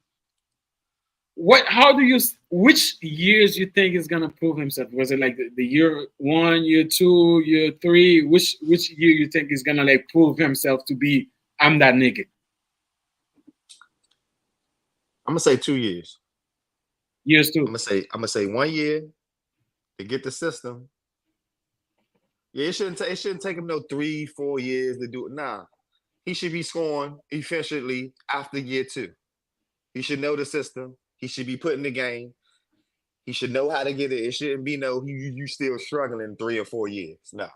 which years you think is gonna prove himself? Was it like the year 1, year 2, year 3? Which year you think is gonna like prove himself to be I'm that nigga? I'm gonna say 2 years. Years 2. I'm gonna say 1 year to get the system. Yeah, it shouldn't take him no 3-4 years to do it. Nah, he should be scoring efficiently after year 2. He should know the system. He should be put in the game. He should know how to get it. It shouldn't be you still struggling 3 or 4 years. No.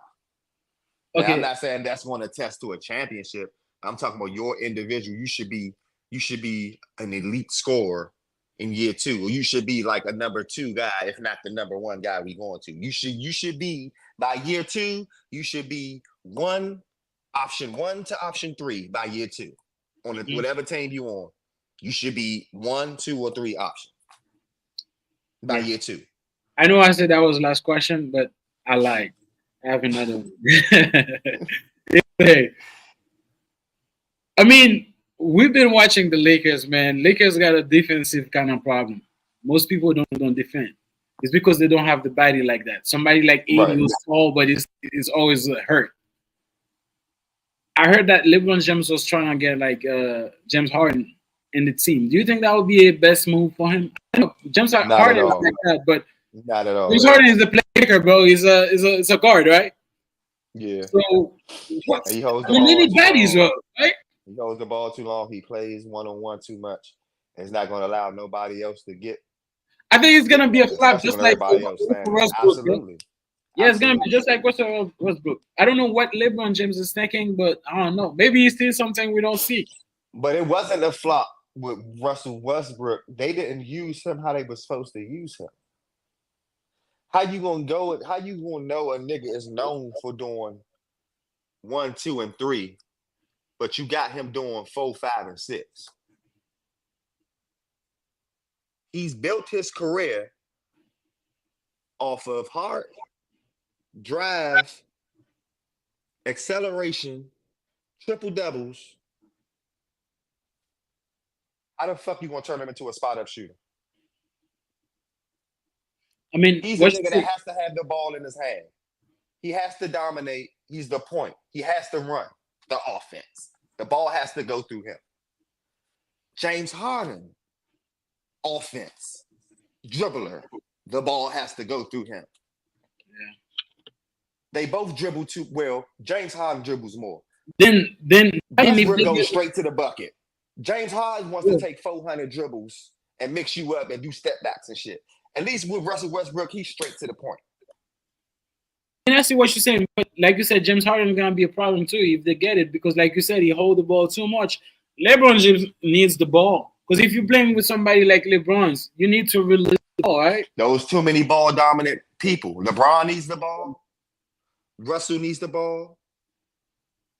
Okay. Now, I'm not saying that's going to test to a championship. I'm talking about your individual. You should be an elite scorer in year 2. Or you should be like a number 2 guy, if not the number 1 guy we going to. You should be by year 2. You should be option 1 to option 3 by year 2 on whatever team you on. You should be 1, 2, or 3 options by year 2. I know I said that was the last question, but I lied. I have another one. Hey, I mean, we've been watching the Lakers, man. Lakers got a defensive kind of problem. Most people don't defend. It's because they don't have the body like that. Somebody like 80 who's tall, but is always hurt. I heard that LeBron James was trying to get like James Harden in the team. Do you think that would be a best move for him? I know James Harden is like that, but not at all. James Harden is the playmaker, bro. He's a guard, right? Yeah. So he holds the they ball need too baddies, long. right? He holds the ball too long. He plays one-on-one too much. It's not going to allow nobody else to get. I think it's gonna be a flop, just like Westbrook. Absolutely. Yeah, it's gonna be just like Westbrook. I don't know what LeBron James is thinking, but I don't know. Maybe he sees something we don't see. But it wasn't a flop with Russell Westbrook. They didn't use him how they were supposed to use him. How you gonna know a nigga is known for doing 1, 2, and 3, but you got him doing 4, 5, and 6? He's built his career off of heart, drive, acceleration, triple doubles. How the fuck you gonna turn him into a spot-up shooter? I mean, he's a nigga that has to have the ball in his hand. He has to dominate. He's the point. He has to run the offense. The ball has to go through him. James Harden, offense, dribbler. The ball has to go through him. Yeah. They both dribble too well. James Harden dribbles more. Then Westbrook goes straight to the bucket. James Harden wants to take 400 dribbles and mix you up and do step backs and shit. At least with Russell Westbrook, he's straight to the point. And I see what you're saying, but like you said, James Harden is gonna be a problem too if they get it, because like you said, he hold the ball too much. LeBron James needs the ball, because if you're playing with somebody like LeBron's, you need to release the ball, right? Those too many ball dominant people. LeBron needs the ball, Russell needs the ball,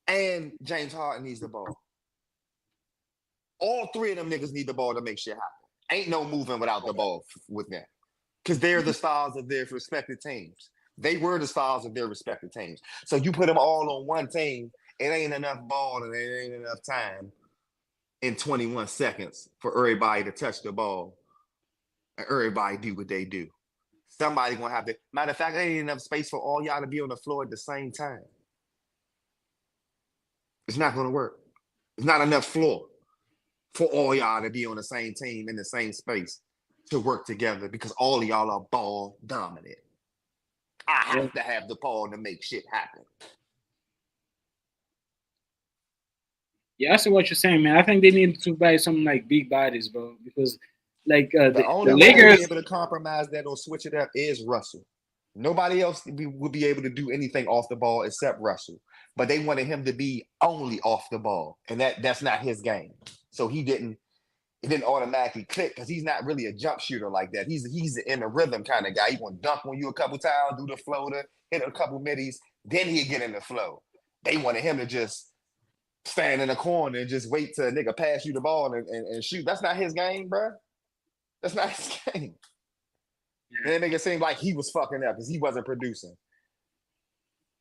and James Harden needs the ball. All 3 of them niggas need the ball to make shit happen. Ain't no moving without the ball with them, because they're the stars of their respective teams. They were the stars of their respective teams. So you put them all on one team, it ain't enough ball and it ain't enough time in 21 seconds for everybody to touch the ball and everybody do what they do. Somebody gonna have to. Matter of fact, there ain't enough space for all y'all to be on the floor at the same time. It's not gonna work. It's not enough floor for all y'all to be on the same team in the same space to work together, because all of y'all are ball dominant. I have to have the ball to make shit happen. Yeah, I see what you're saying, man. I think they need to buy some like big bodies, bro, because like the only Lakers be able to compromise that or switch it up is Russell. Nobody else would be able to do anything off the ball except Russell. but they wanted him to be only off the ball, and that's not his game. So it didn't automatically click because he's not really a jump shooter like that. He's in the rhythm kind of guy. He gonna dunk on you a couple times, do the floater, hit a couple middies, then he'd get in the flow. They wanted him to just stand in the corner and just wait till a nigga pass you the ball and shoot. That's not his game, bro. That's not his game. And that nigga seemed like he was fucking up because he wasn't producing.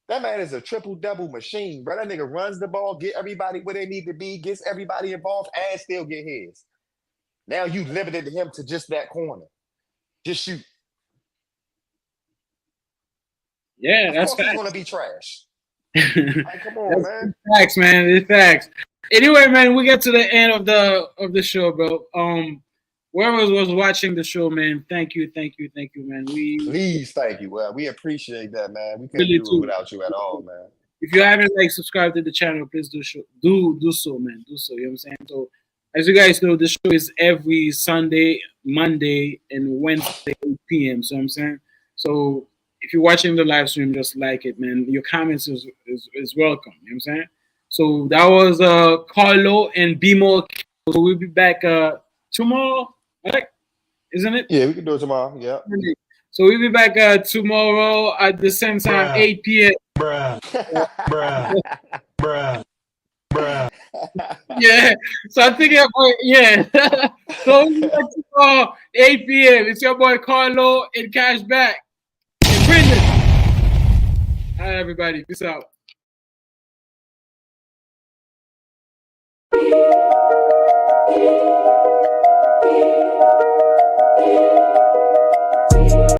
That man is a triple-double machine, bro. That nigga runs the ball, get everybody where they need to be, gets everybody involved, and still get his. Now you limited him to just that corner. Just shoot. Yeah, that's facts. He's gonna be trash. Like, come on, man. Facts, man. It's facts. Anyway, man, we get to the end of the show, bro. Whoever was watching the show, man, thank you, man. Please, thank you. Well, we appreciate that, man. We couldn't Really do it without you at all, man. If you haven't subscribed to the channel, please do so, man. Do so. You know what I'm saying? So, as you guys know, the show is every Sunday, Monday, and Wednesday, 8 p.m. So, I'm saying. So, if you're watching the live stream, just like it, man. Your comments is welcome. You know what I'm saying? So that was Carlo and Bimo. So we'll be back tomorrow, right? Isn't it? Yeah, we can do it tomorrow. Yeah. So we'll be back tomorrow at the same time, 8 p.m. Bruh. Yeah. So I'm thinking about, yeah. So we'll be back tomorrow, 8 p.m. It's your boy Carlo and Cashback. And Brendan. All right, everybody. Peace out.